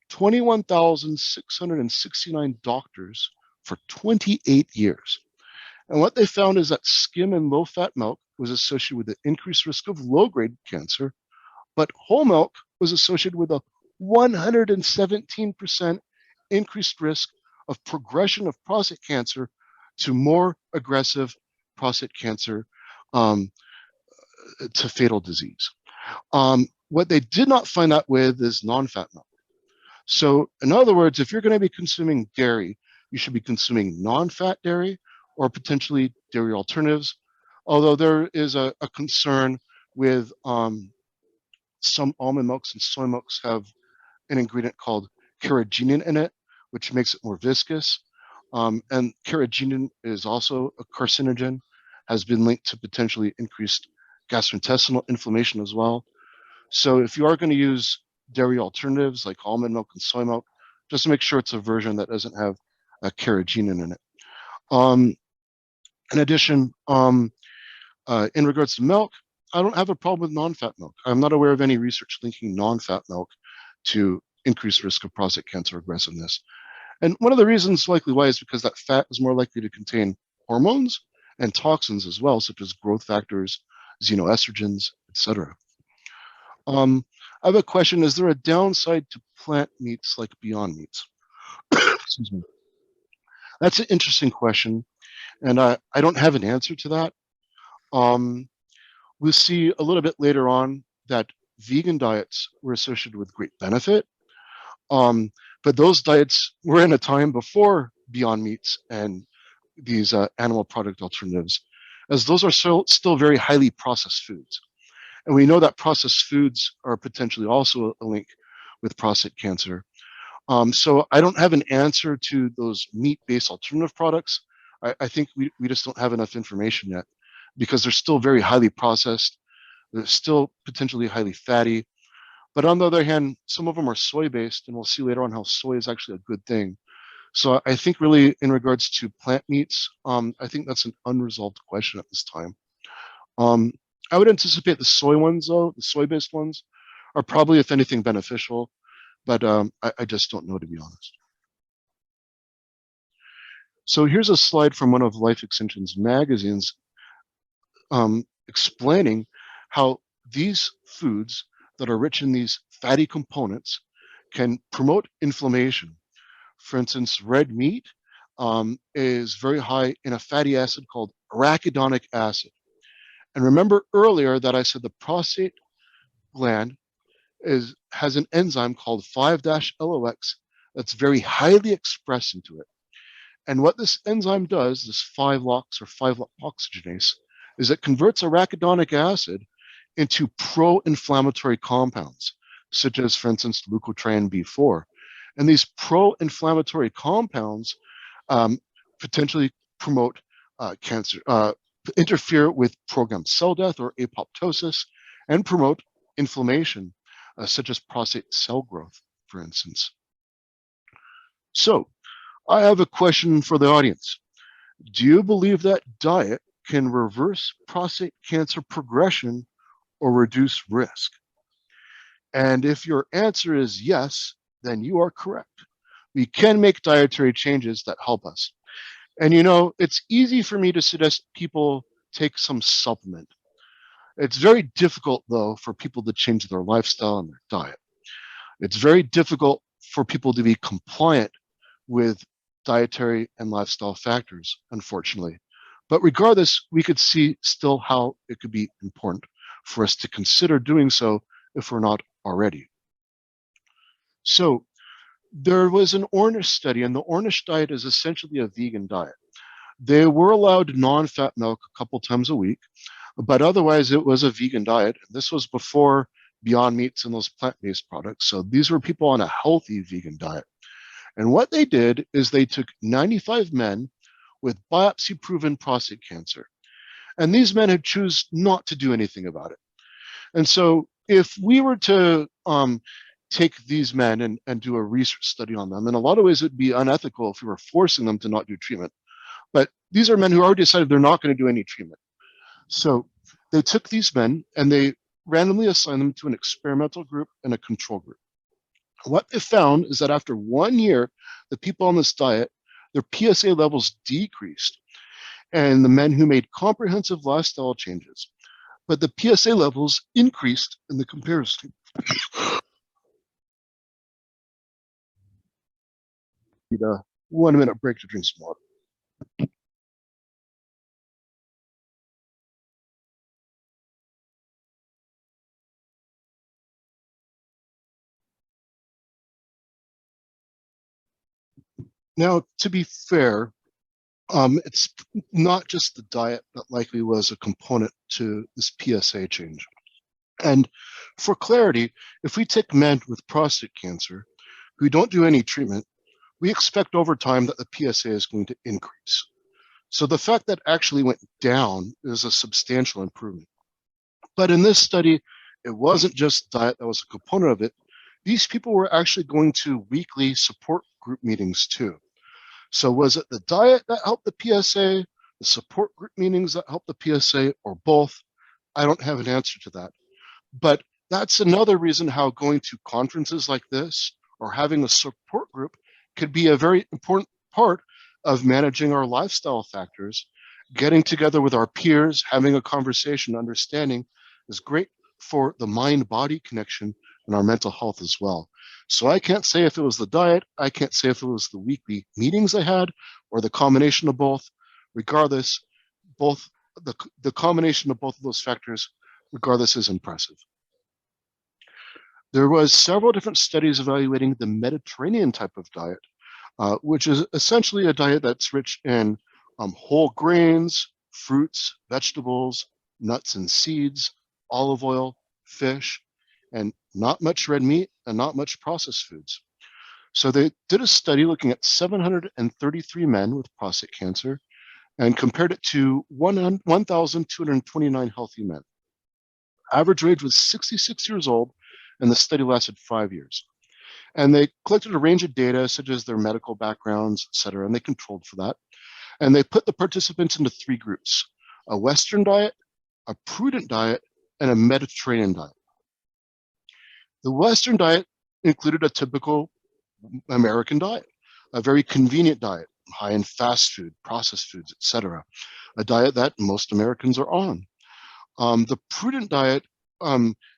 21,669 doctors for 28 years. And what they found is that skim and low-fat milk was associated with an increased risk of low-grade cancer, but whole milk was associated with a 117% increased risk of progression of prostate cancer to more aggressive prostate cancer, to fatal disease. What they did not find that with is non-fat milk. So in other words, if you're going to be consuming dairy, you should be consuming non-fat dairy or potentially dairy alternatives. Although there is a concern with some almond milks and soy milks have an ingredient called carrageenan in it, which makes it more viscous. And carrageenan is also a carcinogen, has been linked to potentially increased gastrointestinal inflammation as well. So if you are going to use dairy alternatives like almond milk and soy milk, just make sure it's a version that doesn't have a carrageenan in it. In addition, in regards to milk, I don't have a problem with non-fat milk. I'm not aware of any research linking non-fat milk to increased risk of prostate cancer aggressiveness. And one of the reasons likely why is because that fat is more likely to contain hormones and toxins as well, such as growth factors, xenoestrogens, etc. I have a question. Is there a downside to plant meats like Beyond Meats? Excuse me. That's an interesting question, and I don't have an answer to that. We'll see a little bit later on that vegan diets were associated with great benefit, but those diets were in a time before Beyond Meats and these animal product alternatives, as those are still very highly processed foods. And we know that processed foods are potentially also a link with prostate cancer. So I don't have an answer to those meat-based alternative products. I think we just don't have enough information yet, because they're still very highly processed. They're still potentially highly fatty. But on the other hand, some of them are soy-based, and we'll see later on how soy is actually a good thing. So I think really in regards to plant meats, I think that's an unresolved question at this time. Um, I would anticipate the soy ones, though, the soy-based ones, are probably, if anything, beneficial, but I just don't know, to be honest. So here's a slide from one of Life Extension's magazines explaining how these foods that are rich in these fatty components can promote inflammation. For instance, red meat is very high in a fatty acid called arachidonic acid. And remember earlier that I said the prostate gland has an enzyme called 5-LOX that's very highly expressed into it. And what this enzyme does, this 5-LOX or 5-LOX oxygenase, is it converts arachidonic acid into pro-inflammatory compounds, such as, for instance, leukotriene B4. And these pro-inflammatory compounds potentially promote cancer, interfere with programmed cell death or apoptosis, and promote inflammation, such as prostate cell growth, for instance. So I have a question for the audience. Do you believe that diet can reverse prostate cancer progression or reduce risk? And if your answer is yes, then you are correct. We can make dietary changes that help us. And you know, it's easy for me to suggest people take some supplement. It's very difficult, though, for people to change their lifestyle and their diet. It's very difficult for people to be compliant with dietary and lifestyle factors, unfortunately. But regardless, we could see still how it could be important for us to consider doing so if we're not already. So there was an Ornish study, and the Ornish diet is essentially a vegan diet. They were allowed non-fat milk a couple times a week, but otherwise it was a vegan diet. This was before Beyond Meats and those plant-based products. So these were people on a healthy vegan diet. And what they did is they took 95 men with biopsy-proven prostate cancer. And these men had choose not to do anything about it. And so if we were to take these men and do a research study on them, in a lot of ways it would be unethical if we were forcing them to not do treatment. But these are men who already decided they're not going to do any treatment. So they took these men and they randomly assigned them to an experimental group and a control group. What they found is that after 1 year, the people on this diet, their PSA levels decreased, and the men who made comprehensive lifestyle changes, but the PSA levels increased in the comparison. Need a 1 minute break to drink some water. Now, to be fair, it's not just the diet that likely was a component to this PSA change. And for clarity, if we take men with prostate cancer who don't do any treatment, we expect over time that the PSA is going to increase. So the fact that actually went down is a substantial improvement. But in this study, it wasn't just diet that was a component of it. These people were actually going to weekly support group meetings too. So was it the diet that helped the PSA, the support group meetings that helped the PSA, or both? I don't have an answer to that. But that's another reason how going to conferences like this or having a support group could be a very important part of managing our lifestyle factors. Getting together with our peers, having a conversation, understanding is great for the mind-body connection and our mental health as well. So I can't say if it was the diet, I can't say if it was the weekly meetings I had, or the combination of both. Regardless, both the combination of both of those factors, regardless, is impressive. There was several different studies evaluating the Mediterranean type of diet, which is essentially a diet that's rich in whole grains, fruits, vegetables, nuts and seeds, olive oil, fish, and not much red meat and not much processed foods. So they did a study looking at 733 men with prostate cancer and compared it to 1,229 healthy men. Average age was 66 years old, and the study lasted 5 years. And they collected a range of data, such as their medical backgrounds, et cetera, and they controlled for that. And they put the participants into 3 groups: a Western diet, a prudent diet, and a Mediterranean diet. The Western diet included a typical American diet, a very convenient diet, high in fast food, processed foods, etc., a diet that most Americans are on. The prudent diet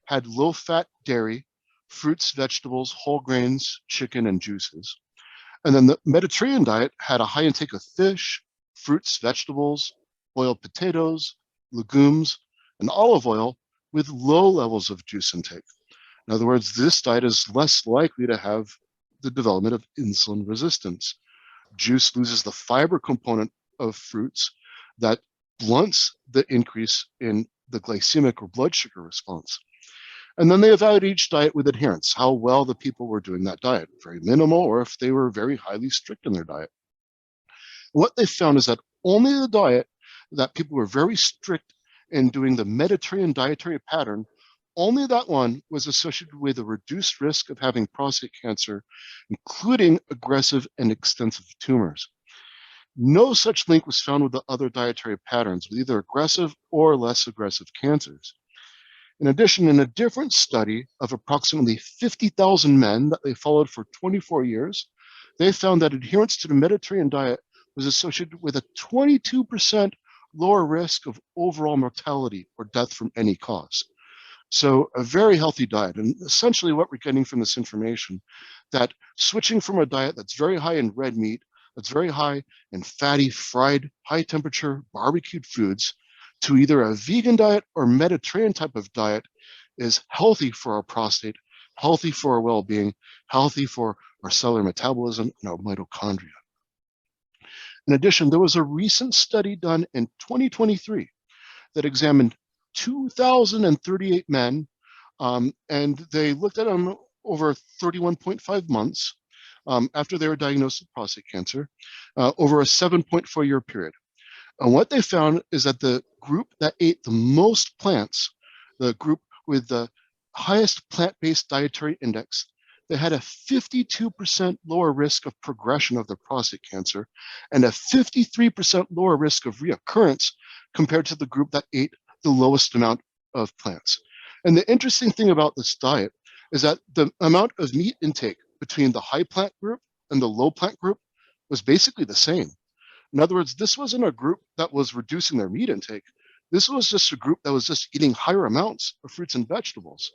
had low-fat dairy, fruits, vegetables, whole grains, chicken, and juices. And then the Mediterranean diet had a high intake of fish, fruits, vegetables, boiled potatoes, legumes, and olive oil with low levels of juice intake. In other words, this diet is less likely to have the development of insulin resistance. Juice loses the fiber component of fruits that blunts the increase in the glycemic or blood sugar response. And then they evaluated each diet with adherence, how well the people were doing that diet, very minimal, or if they were very highly strict in their diet. What they found is that only the diet that people were very strict in doing the Mediterranean dietary pattern, only that one was associated with a reduced risk of having prostate cancer, including aggressive and extensive tumors. No such link was found with the other dietary patterns with either aggressive or less aggressive cancers. In addition, in a different study of approximately 50,000 men that they followed for 24 years, they found that adherence to the Mediterranean diet was associated with a 22% lower risk of overall mortality or death from any cause. So a very healthy diet. And essentially what we're getting from this information, that switching from a diet that's very high in red meat, that's very high in fatty, fried, high temperature, barbecued foods, to either a vegan diet or Mediterranean type of diet is healthy for our prostate, healthy for our well-being, healthy for our cellular metabolism and our mitochondria. In addition, there was a recent study done in 2023 that examined 2,038 men, and they looked at them over 31.5 months after they were diagnosed with prostate cancer, over a 7.4-year period. And what they found is that the group that ate the most plants, the group with the highest plant-based dietary index, they had a 52% lower risk of progression of their prostate cancer and a 53% lower risk of reoccurrence compared to the group that ate the lowest amount of plants. And the interesting thing about this diet is that the amount of meat intake between the high plant group and the low plant group was basically the same. In other words, this wasn't a group that was reducing their meat intake. This was just a group that was just eating higher amounts of fruits and vegetables.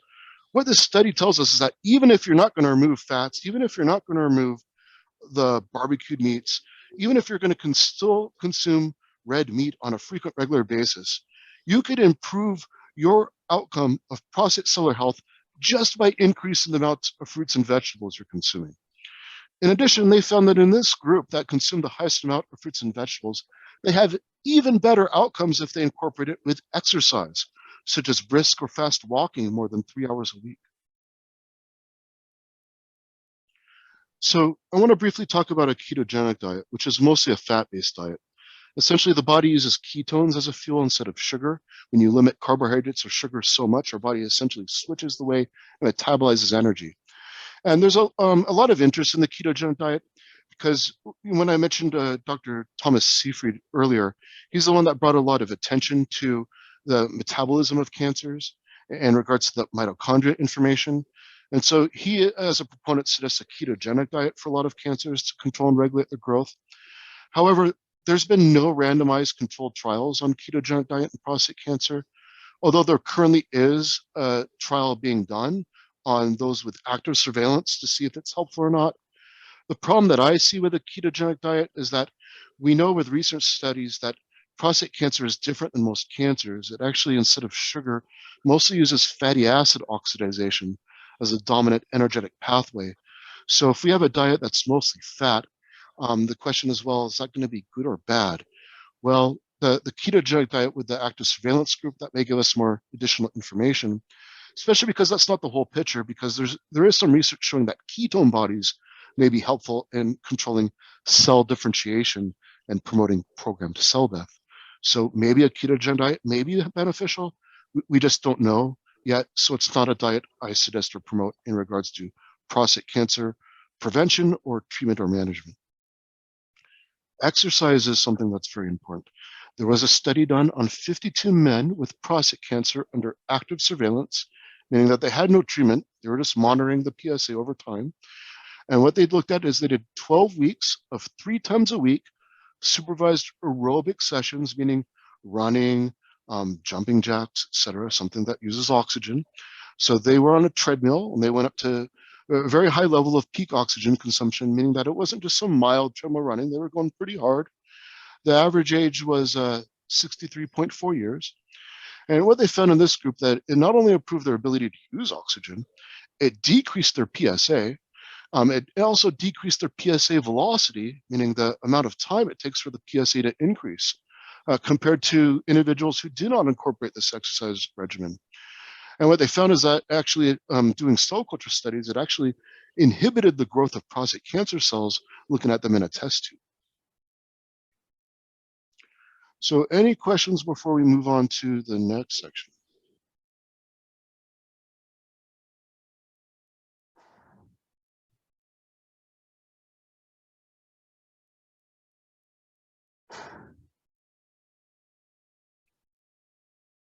What this study tells us is that even if you're not going to remove fats, even if you're not going to remove the barbecued meats, even if you're going to still consume red meat on a frequent, regular basis, you could improve your outcome of prostate cellular health just by increasing the amount of fruits and vegetables you're consuming. In addition, they found that in this group that consumed the highest amount of fruits and vegetables, they have even better outcomes if they incorporate it with exercise, such as brisk or fast walking more than 3 hours a week. So I want to briefly talk about a ketogenic diet, which is mostly a fat-based diet. Essentially, the body uses ketones as a fuel instead of sugar. When you limit carbohydrates or sugar so much, our body essentially switches the way it metabolizes energy. And there's a lot of interest in the ketogenic diet because when I mentioned Dr. Thomas Seyfried earlier, he's the one that brought a lot of attention to the metabolism of cancers in regards to the mitochondria information. And so he, as a proponent, suggests a ketogenic diet for a lot of cancers to control and regulate their growth. However, there's been no randomized controlled trials on ketogenic diet in prostate cancer, although there currently is a trial being done on those with active surveillance to see if it's helpful or not. The problem that I see with a ketogenic diet is that we know with research studies that prostate cancer is different than most cancers. It actually, instead of sugar, mostly uses fatty acid oxidation as a dominant energetic pathway. So if we have a diet that's mostly fat, the question is, well, is that going to be good or bad? Well, the ketogenic diet with the active surveillance group, that may give us more additional information, especially because that's not the whole picture, because there is some research showing that ketone bodies may be helpful in controlling cell differentiation and promoting programmed cell death. So maybe a ketogenic diet may be beneficial. We just don't know yet. So it's not a diet I suggest or promote in regards to prostate cancer prevention or treatment or management. Exercise is something that's very important. There was a study done on 52 men with prostate cancer under active surveillance, meaning that they had no treatment. They were just monitoring the PSA over time. And what they looked at is they did 12 weeks of 3 times a week supervised aerobic sessions, meaning running, jumping jacks, etc., something that uses oxygen. So they were on a treadmill and they went up to a very high level of peak oxygen consumption, meaning that it wasn't just some mild treadmill running. They were going pretty hard. The average age was 63.4 years. And what they found in this group that it not only improved their ability to use oxygen, it decreased their PSA. It also decreased their PSA velocity, meaning the amount of time it takes for the PSA to increase, compared to individuals who did not incorporate this exercise regimen. And what they found is that actually doing cell culture studies, it actually inhibited the growth of prostate cancer cells, looking at them in a test tube. So any questions before we move on to the next section?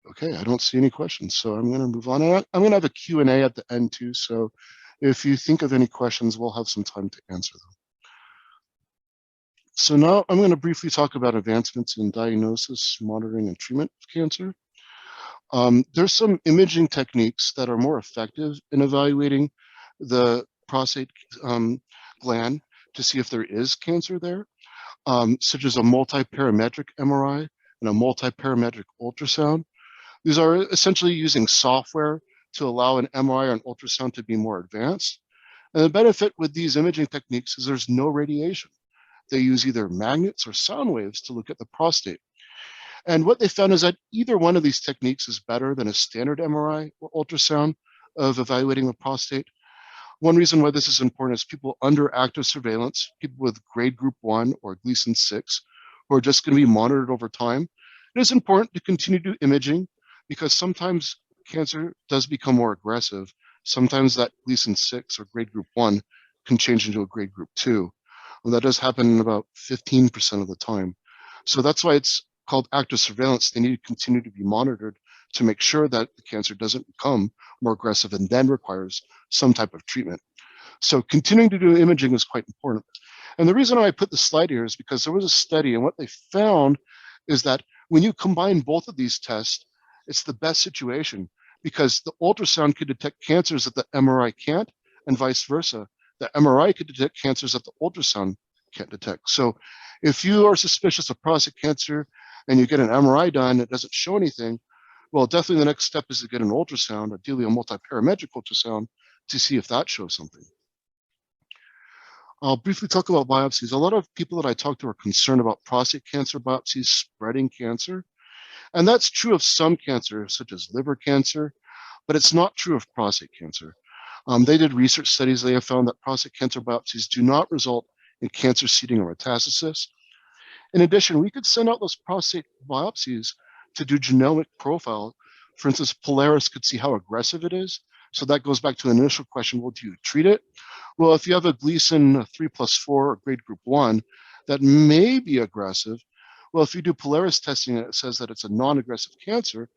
Okay, I don't see any questions, so I'm going to move on. I'm going to have a Q&A at the end too, so if you think of any questions, we'll have some time to answer them. So now I'm going to briefly talk about advancements in diagnosis, monitoring, and treatment of cancer. There's some imaging techniques that are more effective in evaluating the prostate gland to see if there is cancer there, such as a multi-parametric MRI and a multi-parametric ultrasound. These are essentially using software to allow an MRI or an ultrasound to be more advanced. And the benefit with these imaging techniques is there's no radiation. They use either magnets or sound waves to look at the prostate. And what they found is that either one of these techniques is better than a standard MRI or ultrasound of evaluating the prostate. One reason why this is important is people under active surveillance, people with grade group 1 or Gleason 6, who are just going to be monitored over time. It is important to continue to do imaging because sometimes cancer does become more aggressive. Sometimes that Gleason 6 or grade group 1 can change into a grade group 2. And that does happen about 15% of the time. So that's why it's called active surveillance. They need to continue to be monitored to make sure that the cancer doesn't become more aggressive and then requires some type of treatment. So continuing to do imaging is quite important. And the reason I put the slide here is because there was a study, and what they found is that when you combine both of these tests, it's the best situation because the ultrasound could detect cancers that the MRI can't, and vice versa. The MRI could detect cancers that the ultrasound can't detect. So if you are suspicious of prostate cancer and you get an MRI done, it doesn't show anything, well, definitely the next step is to get an ultrasound, ideally a multi-parametric ultrasound, to see if that shows something. I'll briefly talk about biopsies. A lot of people that I talk to are concerned about prostate cancer biopsies spreading cancer. And that's true of some cancers, such as liver cancer, but it's not true of prostate cancer. They did research studies. They have found that prostate cancer biopsies do not result in cancer seeding or metastasis. In addition, we could send out those prostate biopsies to do genomic profile. For instance, Polaris could see how aggressive it is. So that goes back to the initial question, well, do you treat it? Well, if you have a Gleason 3+4 or grade group 1 that may be aggressive, well, if you do Polaris testing and it says that it's a non-aggressive cancer,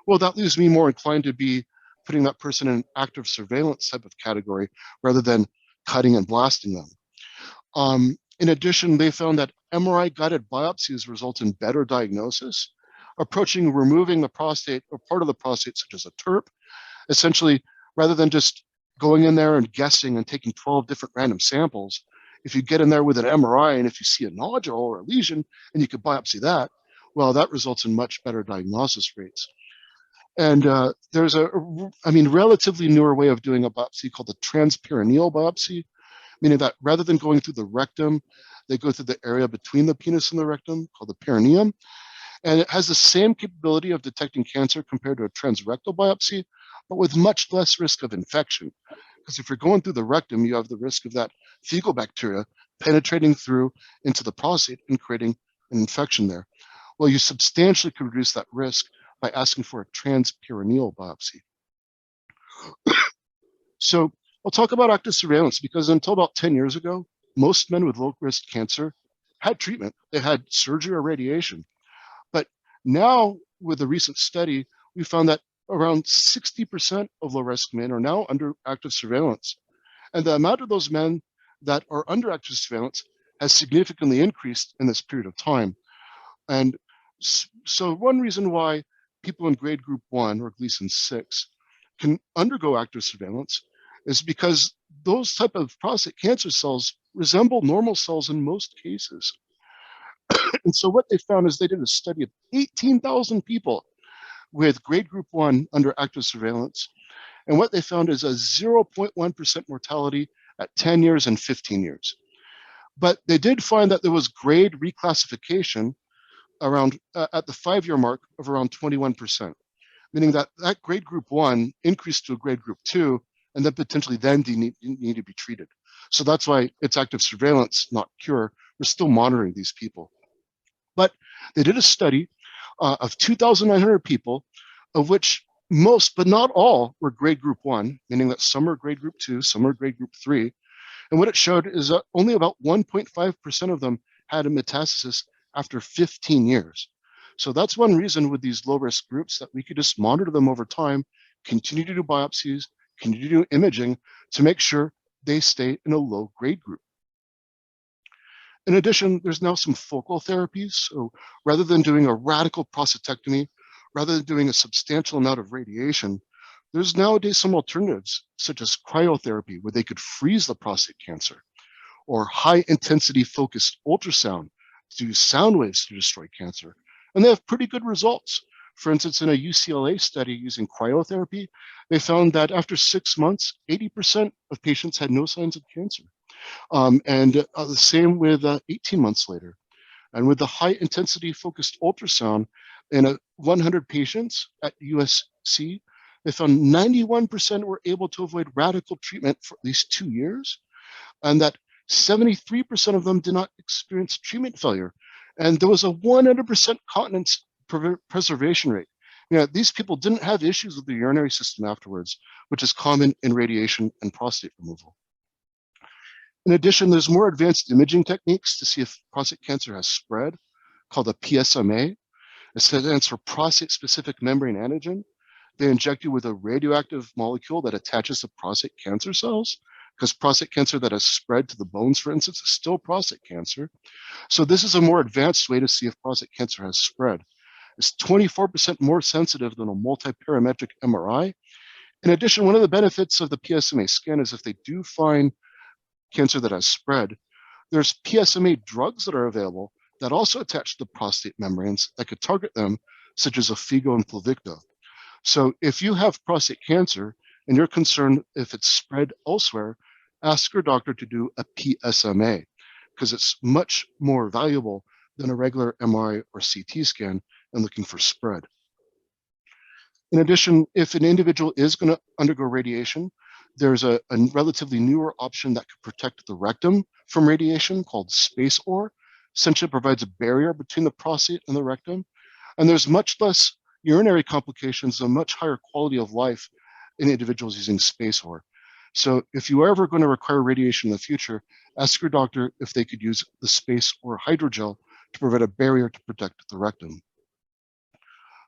well, that leaves me more inclined to be putting that person in active surveillance type of category rather than cutting and blasting them. In addition, they found that MRI-guided biopsies result in better diagnosis, approaching removing the prostate or part of the prostate, such as a TURP, essentially, rather than just going in there and guessing and taking 12 different random samples. If you get in there with an MRI and if you see a nodule or a lesion and you could biopsy that, well, that results in much better diagnosis rates. And there's relatively newer way of doing a biopsy called the transperineal biopsy, meaning that rather than going through the rectum, they go through the area between the penis and the rectum called the perineum. And it has the same capability of detecting cancer compared to a transrectal biopsy, but with much less risk of infection. Because if you're going through the rectum, you have the risk of that fecal bacteria penetrating through into the prostate and creating an infection there. Well, you substantially can reduce that risk by asking for a transperineal biopsy. So I'll talk about active surveillance because until about 10 years ago, most men with low-risk cancer had treatment. They had surgery or radiation. But Now, with a recent study, we found that around 60% of low-risk men are now under active surveillance. And the amount of those men that are under active surveillance has significantly increased in this period of time. And so one reason why people in grade group 1 or Gleason 6 can undergo active surveillance is because those type of prostate cancer cells resemble normal cells in most cases. And so what they found is they did a study of 18,000 people with grade group 1 under active surveillance. And what they found is a 0.1% mortality at 10 years and 15 years. But they did find that there was grade reclassification around at the 5-year mark of around 21%, meaning that that grade group 1 increased to a grade group 2 and then potentially then need to be treated. So that's why it's active surveillance, not cure. We're still monitoring these people. But they did a study of 2,900 people, of which most, but not all, were grade group 1, meaning that some are grade group 2, some are grade group 3. And what it showed is that only about 1.5% of them had a metastasis after 15 years. So that's one reason with these low-risk groups that we could just monitor them over time, continue to do biopsies, continue to do imaging to make sure they stay in a low-grade group. In addition, there's now some focal therapies. So rather than doing a radical prostatectomy, rather than doing a substantial amount of radiation, there's nowadays some alternatives, such as cryotherapy, where they could freeze the prostate cancer, or high-intensity focused ultrasound to use sound waves to destroy cancer. And they have pretty good results. For instance, in a UCLA study using cryotherapy, they found that after 6 months, 80% of patients had no signs of cancer. And the same with 18 months later. And with the high intensity focused ultrasound in 100 patients at USC, they found 91% were able to avoid radical treatment for at least 2 years, and that 73% of them did not experience treatment failure. And there was a 100% continence preservation rate. You know, these people didn't have issues with the urinary system afterwards, which is common in radiation and prostate removal. In addition, there's more advanced imaging techniques to see if prostate cancer has spread, called a PSMA. It stands for prostate-specific membrane antigen. They inject you with a radioactive molecule that attaches to prostate cancer cells, because prostate cancer that has spread to the bones, for instance, is still prostate cancer. So this is a more advanced way to see if prostate cancer has spread. It's 24% more sensitive than a multiparametric MRI. In addition, one of the benefits of the PSMA scan is if they do find cancer that has spread, there's PSMA drugs that are available that also attach to the prostate membranes that could target them, such as Ofigo and Pluvicto. So if you have prostate cancer and you're concerned if it's spread elsewhere, ask your doctor to do a PSMA, because it's much more valuable than a regular MRI or CT scan and looking for spread. In addition, if an individual is going to undergo radiation, there's a relatively newer option that could protect the rectum from radiation called SpaceOAR. Essentially provides a barrier between the prostate and the rectum. And there's much less urinary complications and much higher quality of life in individuals using SpaceOAR. So if you are ever going to require radiation in the future, ask your doctor if they could use the SpaceOAR hydrogel to provide a barrier to protect the rectum.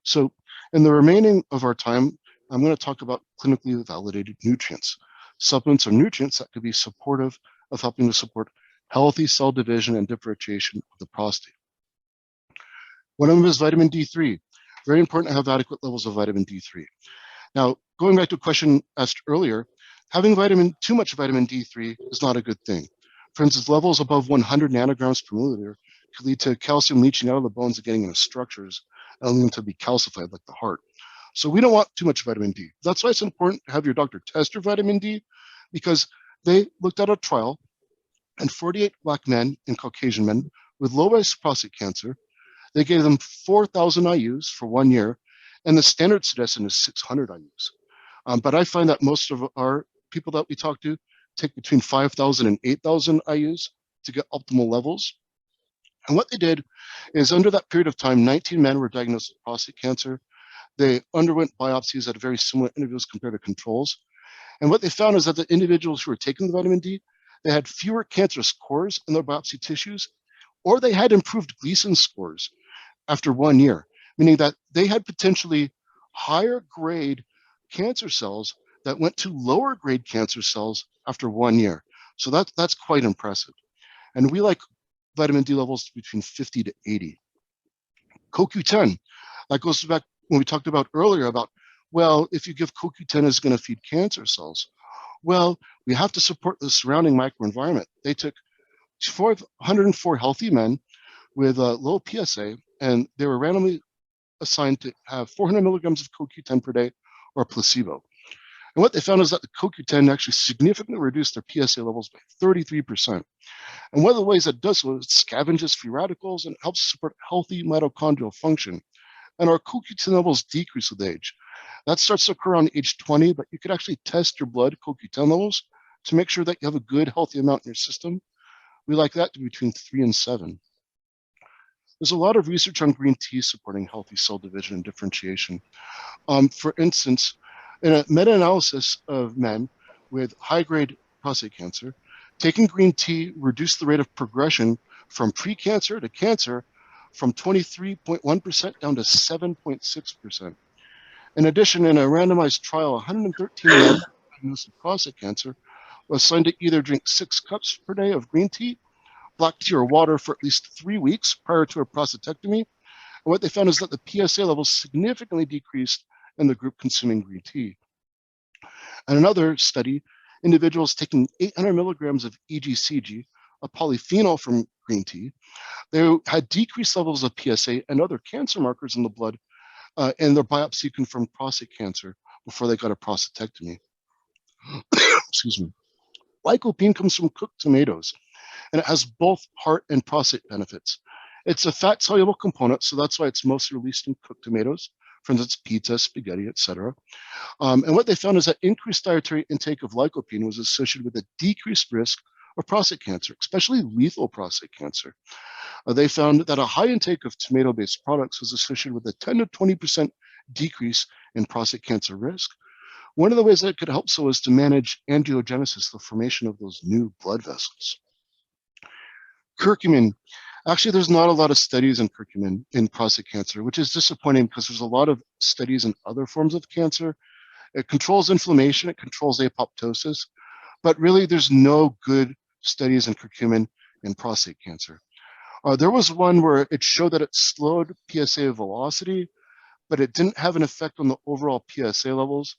So in the remaining of our time, I'm going to talk about clinically validated nutrients. Supplements or nutrients that could be supportive of helping to support healthy cell division and differentiation of the prostate. One of them is vitamin D3. Very important to have adequate levels of vitamin D3. Now, going back to a question asked earlier, having too much vitamin D3 is not a good thing. For instance, levels above 100 nanograms per milliliter could lead to calcium leaching out of the bones and getting into structures and leading to be calcified like the heart. So we don't want too much vitamin D. That's why it's important to have your doctor test your vitamin D, because they looked at a trial and 48 Black men and Caucasian men with low-risk prostate cancer. They gave them 4,000 IUs for 1 year, and the standard suggestion is 600 IUs. But I find that most of our people that we talk to take between 5,000 and 8,000 IUs to get optimal levels. And what they did is, under that period of time, 19 men were diagnosed with prostate cancer. They underwent biopsies at very similar intervals compared to controls. And what they found is that the individuals who were taking the vitamin D, they had fewer cancerous cores in their biopsy tissues, or they had improved Gleason scores after 1 year, meaning that they had potentially higher grade cancer cells that went to lower grade cancer cells after 1 year. So that's quite impressive. And we like vitamin D levels between 50 to 80. CoQ10, that goes back when we talked about earlier about, well, if you give CoQ10, it's going to feed cancer cells. Well, we have to support the surrounding microenvironment. They took 404 healthy men with a low PSA, and they were randomly assigned to have 400 milligrams of CoQ10 per day or placebo. And what they found is that the CoQ10 actually significantly reduced their PSA levels by 33%. And one of the ways that does so is it scavenges free radicals and helps support healthy mitochondrial function. And our CoQ10 levels decrease with age. That starts to occur around age 20, but you could actually test your blood CoQ10 levels to make sure that you have a good, healthy amount in your system. We like that to be between 3 and 7. There's a lot of research on green tea supporting healthy cell division and differentiation. For instance, in a meta-analysis of men with high-grade prostate cancer, taking green tea reduced the rate of progression from pre-cancer to cancer from 23.1% down to 7.6%. In addition, in a randomized trial, 113 men diagnosed with prostate cancer were assigned to either drink 6 cups per day of green tea, black tea, or water for at least 3 weeks prior to a prostatectomy. And what they found is that the PSA levels significantly decreased in the group consuming green tea. And another study, individuals taking 800 milligrams of EGCG, a polyphenol from green tea, they had decreased levels of PSA and other cancer markers in the blood, and their biopsy confirmed prostate cancer before they got a prostatectomy. Excuse me. Lycopene comes from cooked tomatoes, and it has both heart and prostate benefits. It's a fat-soluble component, so that's why it's mostly released in cooked tomatoes, for instance, pizza, spaghetti, etc. And what they found is that increased dietary intake of lycopene was associated with a decreased risk of prostate cancer, especially lethal prostate cancer. They found that a high intake of tomato-based products was associated with a 10 to 20% decrease in prostate cancer risk. One of the ways that it could help so is to manage angiogenesis, the formation of those new blood vessels. Curcumin. Actually, there's not a lot of studies in curcumin in prostate cancer, which is disappointing because there's a lot of studies in other forms of cancer. It controls inflammation, it controls apoptosis, but really there's no good studies in curcumin in prostate cancer. There was one where it showed that it slowed PSA velocity, but it didn't have an effect on the overall PSA levels.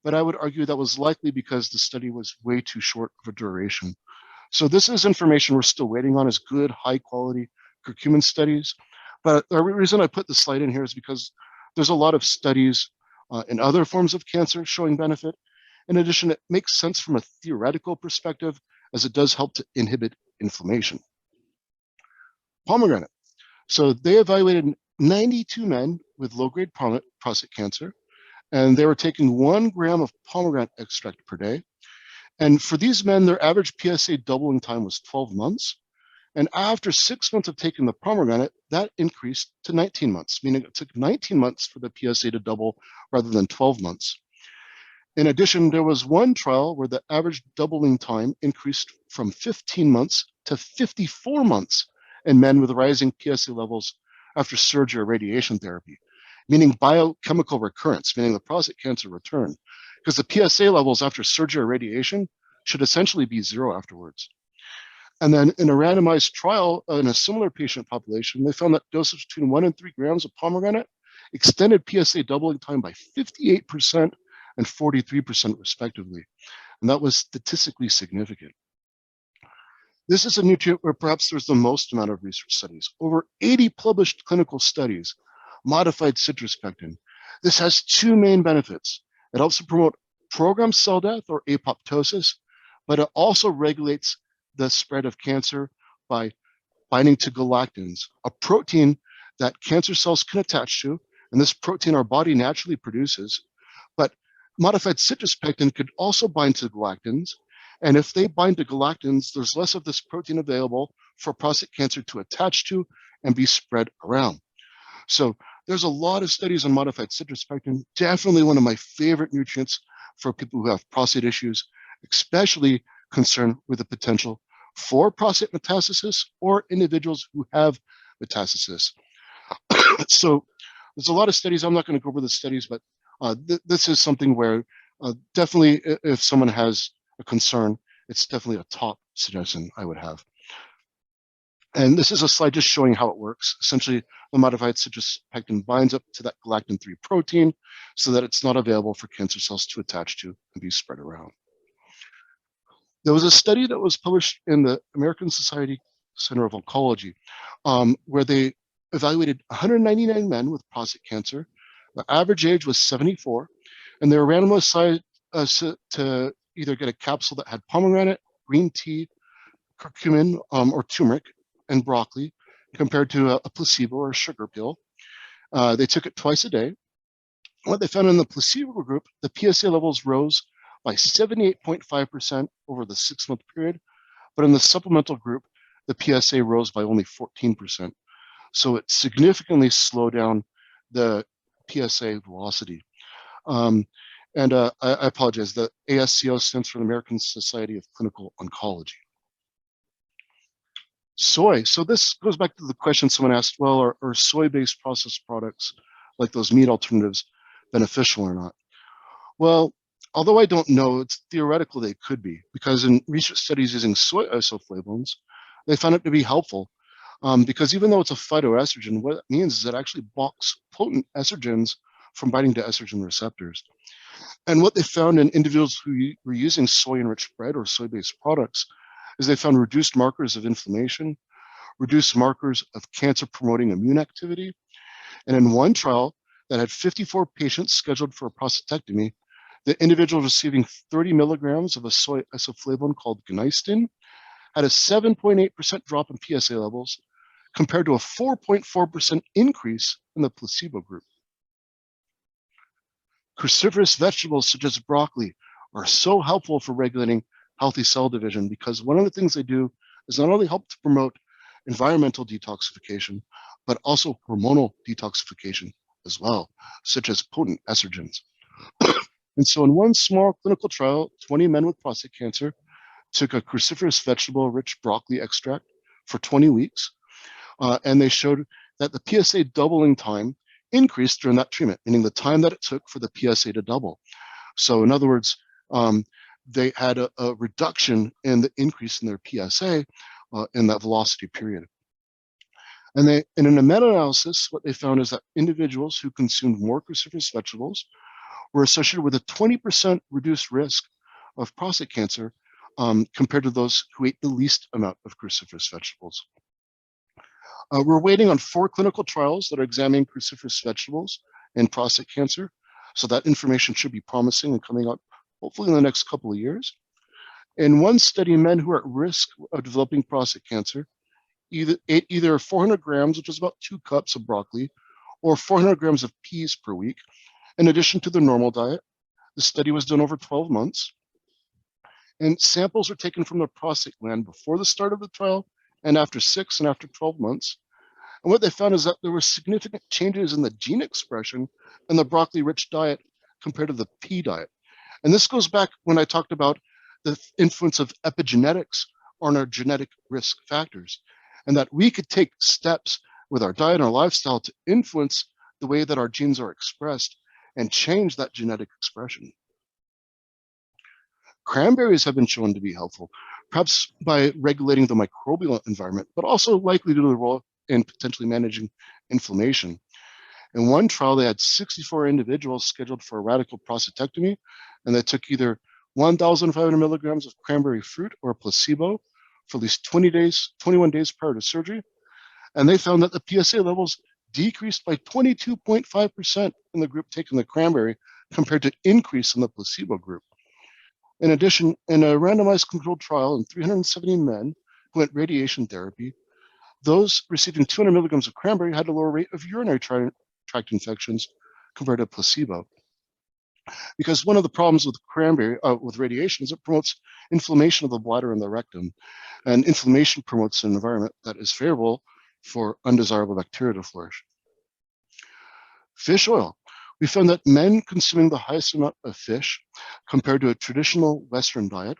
But I would argue that was likely because the study was way too short of a duration. So this is information we're still waiting on, is good, high quality curcumin studies. But the reason I put the slide in here is because there's a lot of studies in other forms of cancer showing benefit. In addition, it makes sense from a theoretical perspective as it does help to inhibit inflammation. Pomegranate. So they evaluated 92 men with low-grade prostate cancer, and they were taking 1 gram of pomegranate extract per day. And for these men, their average PSA doubling time was 12 months. And after 6 months of taking the pomegranate, that increased to 19 months, meaning it took 19 months for the PSA to double rather than 12 months. In addition, there was one trial where the average doubling time increased from 15 months to 54 months in men with rising PSA levels after surgery or radiation therapy, meaning biochemical recurrence, meaning the prostate cancer return, because the PSA levels after surgery or radiation should essentially be 0 afterwards. And then in a randomized trial in a similar patient population, they found that doses between 1 and 3 grams of pomegranate extended PSA doubling time by 58% and 43% respectively. And that was statistically significant. This is a nutrient where perhaps there's the most amount of research studies. Over 80 published clinical studies, modified citrus pectin. This has 2 main benefits. It helps to promote programmed cell death or apoptosis, but it also regulates the spread of cancer by binding to galactans, a protein that cancer cells can attach to, and this protein our body naturally produces. But modified citrus pectin could also bind to galactans, and if they bind to galactans, there's less of this protein available for prostate cancer to attach to and be spread around. So there's a lot of studies on modified citrus pectin, definitely one of my favorite nutrients for people who have prostate issues, especially concerned with the potential for prostate metastasis or individuals who have metastasis. So There's a lot of studies. I'm not going to go over the studies, but this is something where definitely, if someone has a concern, it's definitely a top suggestion I would have. And this is a slide just showing how it works. Essentially, the modified citrus pectin binds up to that galactin-3 protein so that it's not available for cancer cells to attach to and be spread around. There was a study that was published in the American Society Center of Oncology where they evaluated 199 men with prostate cancer. The average age was 74, and they were randomized to either get a capsule that had pomegranate, green tea, curcumin, or turmeric, and broccoli, compared to a placebo or a sugar pill. They took it twice a day. What they found in the placebo group, the PSA levels rose by 78.5% over the 6-month period, but in the supplemental group, the PSA rose by only 14%. So it significantly slowed down the PSA velocity. I apologize, the ASCO stands for the American Society of Clinical Oncology. Soy. So this goes back to the question someone asked, well, are soy-based processed products like those meat alternatives beneficial or not? Well, although I don't know, it's theoretical they could be, because in research studies using soy isoflavones, they found it to be helpful. Because even though it's a phytoestrogen, what it means is it actually blocks potent estrogens from binding to estrogen receptors. And what they found in individuals who were using soy-enriched bread or soy-based products is they found reduced markers of inflammation, reduced markers of cancer-promoting immune activity. And in one trial that had 54 patients scheduled for a prostatectomy, the individual receiving 30 milligrams of a soy isoflavone called genistein had a 7.8% drop in PSA levels compared to a 4.4% increase in the placebo group. Cruciferous vegetables such as broccoli are so helpful for regulating healthy cell division because one of the things they do is not only help to promote environmental detoxification, but also hormonal detoxification as well, such as potent estrogens. And so in one small clinical trial, 20 men with prostate cancer took a cruciferous vegetable-rich broccoli extract for 20 weeks, and they showed that the PSA doubling time increased during that treatment, meaning the time that it took for the PSA to double. So in other words, they had a reduction in the increase in their PSA in that velocity period. And in a meta-analysis, what they found is that individuals who consumed more cruciferous vegetables were associated with a 20% reduced risk of prostate cancer compared to those who ate the least amount of cruciferous vegetables. We're waiting on 4 clinical trials that are examining cruciferous vegetables in prostate cancer. So that information should be promising and coming out hopefully in the next couple of years. In one study, men who are at risk of developing prostate cancer ate either 400 grams, which is about 2 cups of broccoli, or 400 grams of peas per week, in addition to their normal diet. The study was done over 12 months. And samples were taken from the prostate gland before the start of the trial and after 6 and after 12 months. And what they found is that there were significant changes in the gene expression in the broccoli-rich diet compared to the pea diet. And this goes back when I talked about the influence of epigenetics on our genetic risk factors, and that we could take steps with our diet and our lifestyle to influence the way that our genes are expressed and change that genetic expression. Cranberries have been shown to be helpful, perhaps by regulating the microbial environment, but also likely to do the role in potentially managing inflammation. In one trial, they had 64 individuals scheduled for a radical prostatectomy, and they took either 1,500 milligrams of cranberry fruit or a placebo for at least 21 days prior to surgery. And they found that the PSA levels decreased by 22.5% in the group taking the cranberry compared to increase in the placebo group. In addition, in a randomized controlled trial in 370 men who went radiation therapy, those receiving 200 milligrams of cranberry had a lower rate of urinary tract infections compared to placebo. Because one of the problems with cranberry, with radiation, is it promotes inflammation of the bladder and the rectum. And inflammation promotes an environment that is favorable for undesirable bacteria to flourish. Fish oil. We found that men consuming the highest amount of fish compared to a traditional Western diet,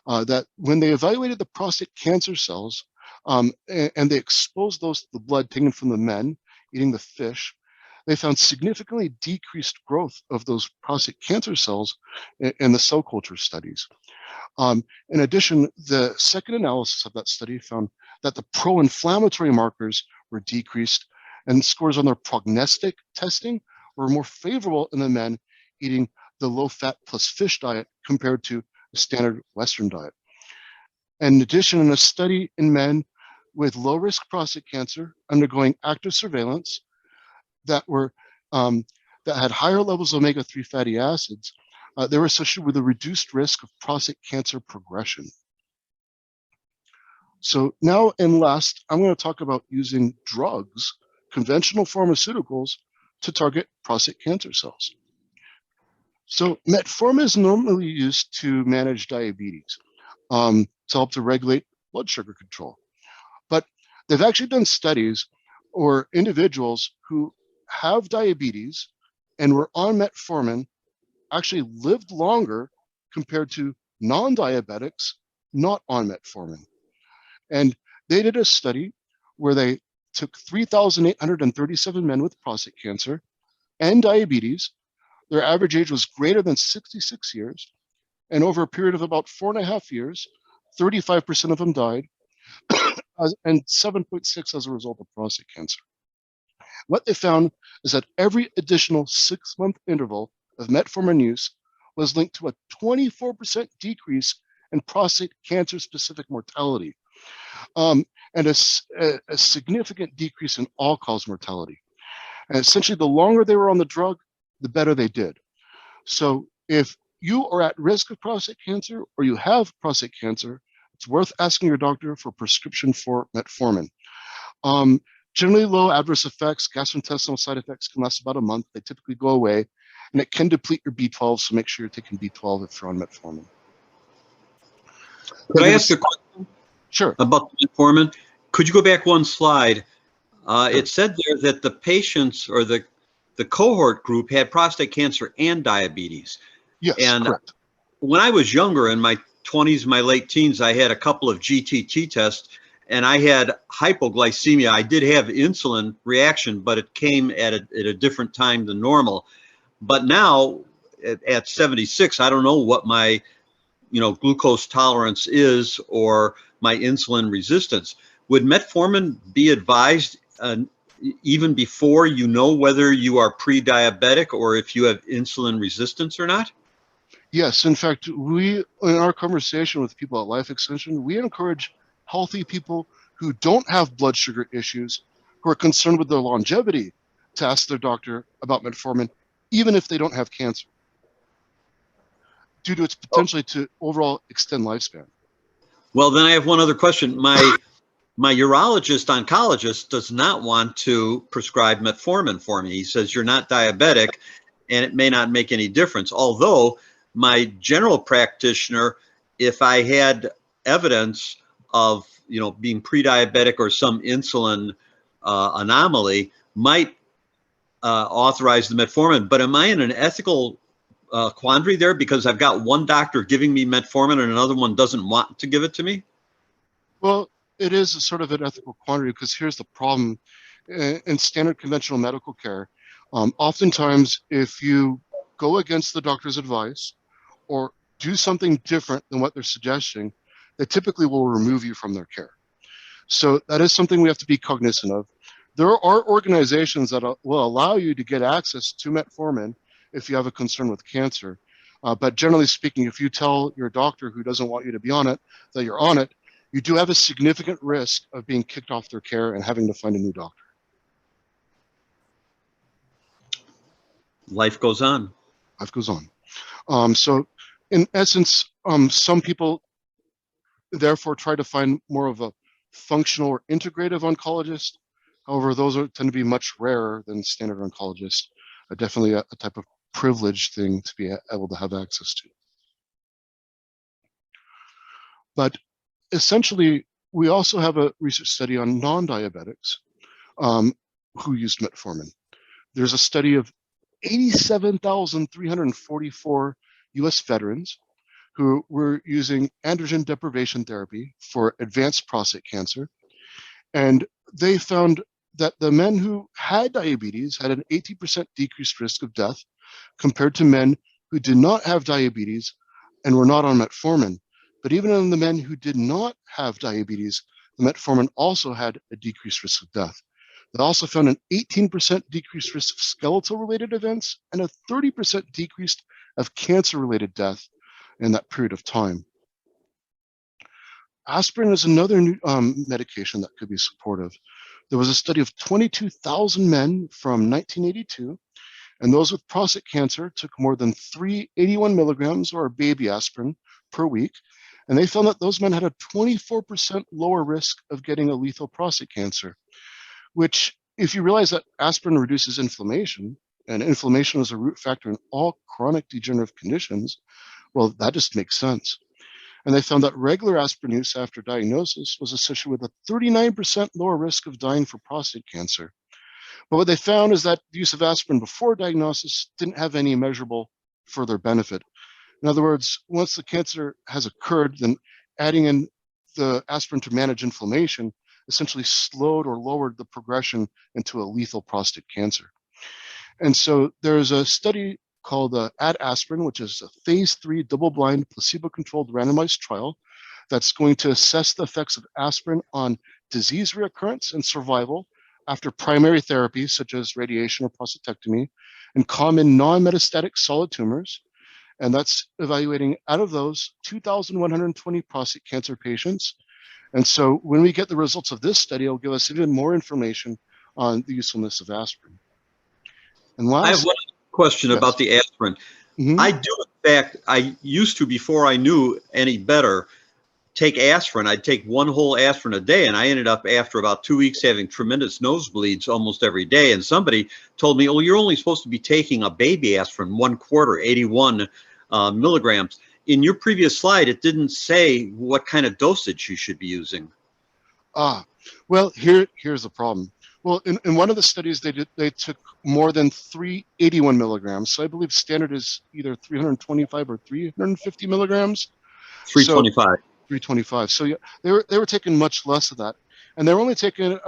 that when they evaluated the prostate cancer cells and they exposed those to the blood taken from the men eating the fish, they found significantly decreased growth of those prostate cancer cells in the cell culture studies. In addition, the second analysis of that study found that the pro-inflammatory markers were decreased and scores on their prognostic testing were more favorable in the men eating the low-fat plus fish diet compared to the standard Western diet. In addition, in a study in men with low-risk prostate cancer undergoing active surveillance that were that had higher levels of omega-3 fatty acids, they were associated with a reduced risk of prostate cancer progression. So now and last, I'm going to talk about using drugs, conventional pharmaceuticals, to target prostate cancer cells. So metformin is normally used to manage diabetes, to help to regulate blood sugar control. But they've actually done studies or individuals who have diabetes and were on metformin actually lived longer compared to non-diabetics not on metformin. And they did a study where they took 3,837 men with prostate cancer and diabetes. Their average age was greater than 66 years. And over a period of about 4.5 years, 35% of them died, and 7.6 as a result of prostate cancer. What they found is that every additional 6-month interval of metformin use was linked to a 24% decrease in prostate cancer-specific mortality, and a significant decrease in all-cause mortality. And essentially, the longer they were on the drug, the better they did. So if you are at risk of prostate cancer or you have prostate cancer, it's worth asking your doctor for a prescription for metformin. Generally low adverse effects, gastrointestinal side effects can last about a month. They typically go away, and it can deplete your B12, so make sure you're taking B12 if you're on metformin. Could I ask a question? Sure. About metformin? Could you go back one slide? Sure. It said there that the patients or the cohort group had prostate cancer and diabetes. Yes, and correct. When I was younger, in my 20s, my late teens, I had a couple of GTT tests, and I had hypoglycemia. I did have insulin reaction, but it came at a different time than normal. But now, at 76, I don't know what my glucose tolerance is or my insulin resistance. Would metformin be advised even before you know whether you are pre-diabetic or if you have insulin resistance or not? Yes, in fact, in our conversation with people at Life Extension, we encourage healthy people who don't have blood sugar issues, who are concerned with their longevity, to ask their doctor about metformin, even if they don't have cancer, due to its potentially to overall extend lifespan. Well, then I have one other question. My urologist oncologist does not want to prescribe metformin for me. He says you're not diabetic and it may not make any difference. Although my general practitioner, if I had evidence of being pre-diabetic or some insulin anomaly, might authorize the metformin. But am I in an ethical quandary there because I've got one doctor giving me metformin and another one doesn't want to give it to me? Well, it is a sort of an ethical quandary because here's the problem. In standard conventional medical care, oftentimes if you go against the doctor's advice or do something different than what they're suggesting, they typically will remove you from their care. So that is something we have to be cognizant of. There are organizations that will allow you to get access to metformin if you have a concern with cancer. But generally speaking, if you tell your doctor who doesn't want you to be on it that you're on it, you do have a significant risk of being kicked off their care and having to find a new doctor. Life goes on. Life goes on. So in essence, some people therefore try to find more of a functional or integrative oncologist. However, those tend to be much rarer than standard oncologists. Definitely a type of privileged thing to be able to have access to. But essentially, we also have a research study on non-diabetics who used metformin. There's a study of 87,344 US veterans who were using androgen deprivation therapy for advanced prostate cancer. And they found that the men who had diabetes had an 80% decreased risk of death compared to men who did not have diabetes and were not on metformin. But even in the men who did not have diabetes, the metformin also had a decreased risk of death. They also found an 18% decreased risk of skeletal-related events and a 30% decrease of cancer-related death in that period of time. Aspirin is another medication that could be supportive. There was a study of 22,000 men from 1982, and those with prostate cancer took more than 381 milligrams or baby aspirin per week, and they found that those men had a 24% lower risk of getting a lethal prostate cancer, which, if you realize that aspirin reduces inflammation, and inflammation is a root factor in all chronic degenerative conditions, well, that just makes sense. And they found that regular aspirin use after diagnosis was associated with a 39% lower risk of dying for prostate cancer. But what they found is that the use of aspirin before diagnosis didn't have any measurable further benefit. In other words, once the cancer has occurred, then adding in the aspirin to manage inflammation essentially slowed or lowered the progression into a lethal prostate cancer. And so there's a study called AD-ASPIRIN, which is a phase 3 double-blind placebo-controlled randomized trial that's going to assess the effects of aspirin on disease reoccurrence and survival after primary therapy, such as radiation or prostatectomy, and common non-metastatic solid tumors. And that's evaluating, out of those, 2,120 prostate cancer patients. And so when we get the results of this study, it'll give us even more information on the usefulness of aspirin. And I have last, one question yes. about the aspirin. Mhm. I do, in fact, I used to, before I knew any better, take aspirin. I'd take one whole aspirin a day, and I ended up after about 2 weeks having tremendous nosebleeds almost every day. And somebody told me, "Oh, you're only supposed to be taking a baby aspirin, 1/4, 81 milligrams." In your previous slide, it didn't say what kind of dosage you should be using. Well, here's the problem. Well, in one of the studies they took more than 381 milligrams. So I believe standard is either 325 or 350 milligrams. So 325. 325. So yeah, they were taking much less of that, and they were only taking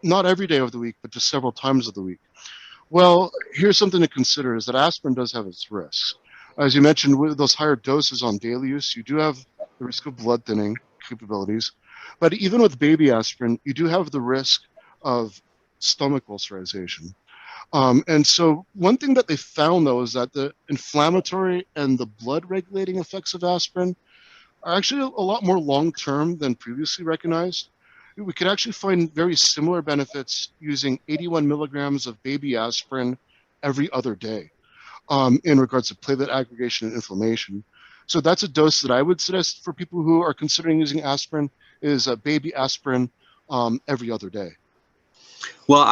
not every day of the week, but just several times of the week. Well, here's something to consider: is that aspirin does have its risks. As you mentioned, with those higher doses on daily use, you do have the risk of blood thinning capabilities. But even with baby aspirin, you do have the risk of stomach ulcerization. And so one thing that they found, though, is that the inflammatory and the blood regulating effects of aspirin are actually a lot more long-term than previously recognized. We could actually find very similar benefits using 81 milligrams of baby aspirin every other day in regards to platelet aggregation and inflammation. So that's a dose that I would suggest for people who are considering using aspirin is a baby aspirin every other day. Well,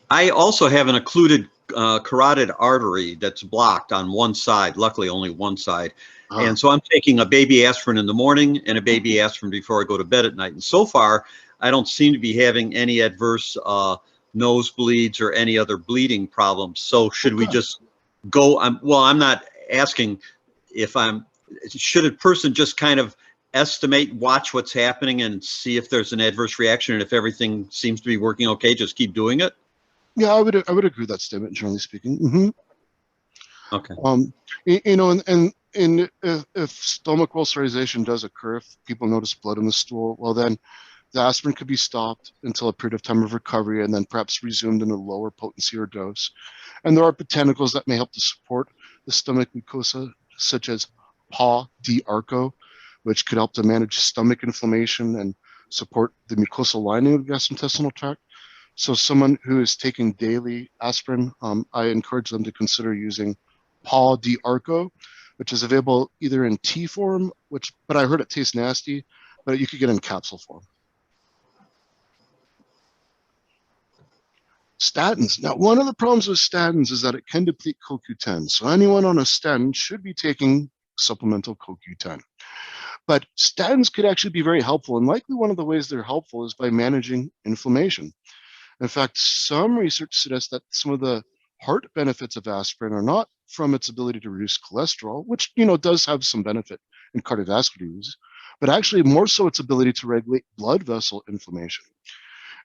I also have an occluded carotid artery that's blocked on one side, luckily only one side. Uh, And so I'm taking a baby aspirin in the morning and a baby aspirin before I go to bed at night. And so far, I don't seem to be having any adverse nosebleeds or any other bleeding problems. So should we just go? I'm not asking if should a person just kind of estimate, watch what's happening and see if there's an adverse reaction, and if everything seems to be working okay, just keep doing it? yeah, I would agree with that statement, generally speaking. Mm-hmm. Okay. And if stomach ulcerization does occur, if people notice blood in the stool, well, then the aspirin could be stopped until a period of time of recovery and then perhaps resumed in a lower potency or dose. And there are botanicals that may help to support the stomach mucosa, such as PAW D-ARCO, which could help to manage stomach inflammation and support the mucosal lining of the gastrointestinal tract. So someone who is taking daily aspirin, I encourage them to consider using PAW D-ARCO, which is available either in tea form, but I heard it tastes nasty, but you could get it in capsule form. Statins. Now, one of the problems with statins is that it can deplete CoQ10. So anyone on a statin should be taking supplemental CoQ10. But statins could actually be very helpful, and likely one of the ways they're helpful is by managing inflammation. In fact, some research suggests that some of the heart benefits of aspirin are not from its ability to reduce cholesterol, which does have some benefit in cardiovascular disease, but actually more so its ability to regulate blood vessel inflammation.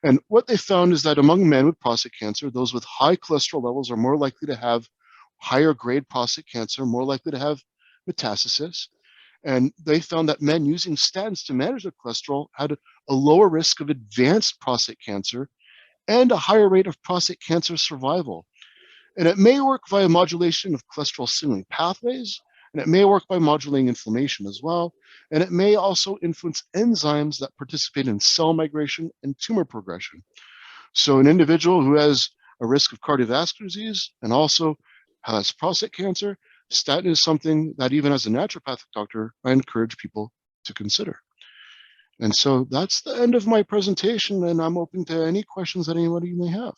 And what they found is that among men with prostate cancer, those with high cholesterol levels are more likely to have higher grade prostate cancer, more likely to have metastasis. And they found that men using statins to manage their cholesterol had a lower risk of advanced prostate cancer and a higher rate of prostate cancer survival. And it may work via modulation of cholesterol signaling pathways, and it may work by modulating inflammation as well. And it may also influence enzymes that participate in cell migration and tumor progression. So an individual who has a risk of cardiovascular disease and also has prostate cancer, statin is something that even as a naturopathic doctor, I encourage people to consider. And so that's the end of my presentation, and I'm open to any questions that anybody may have.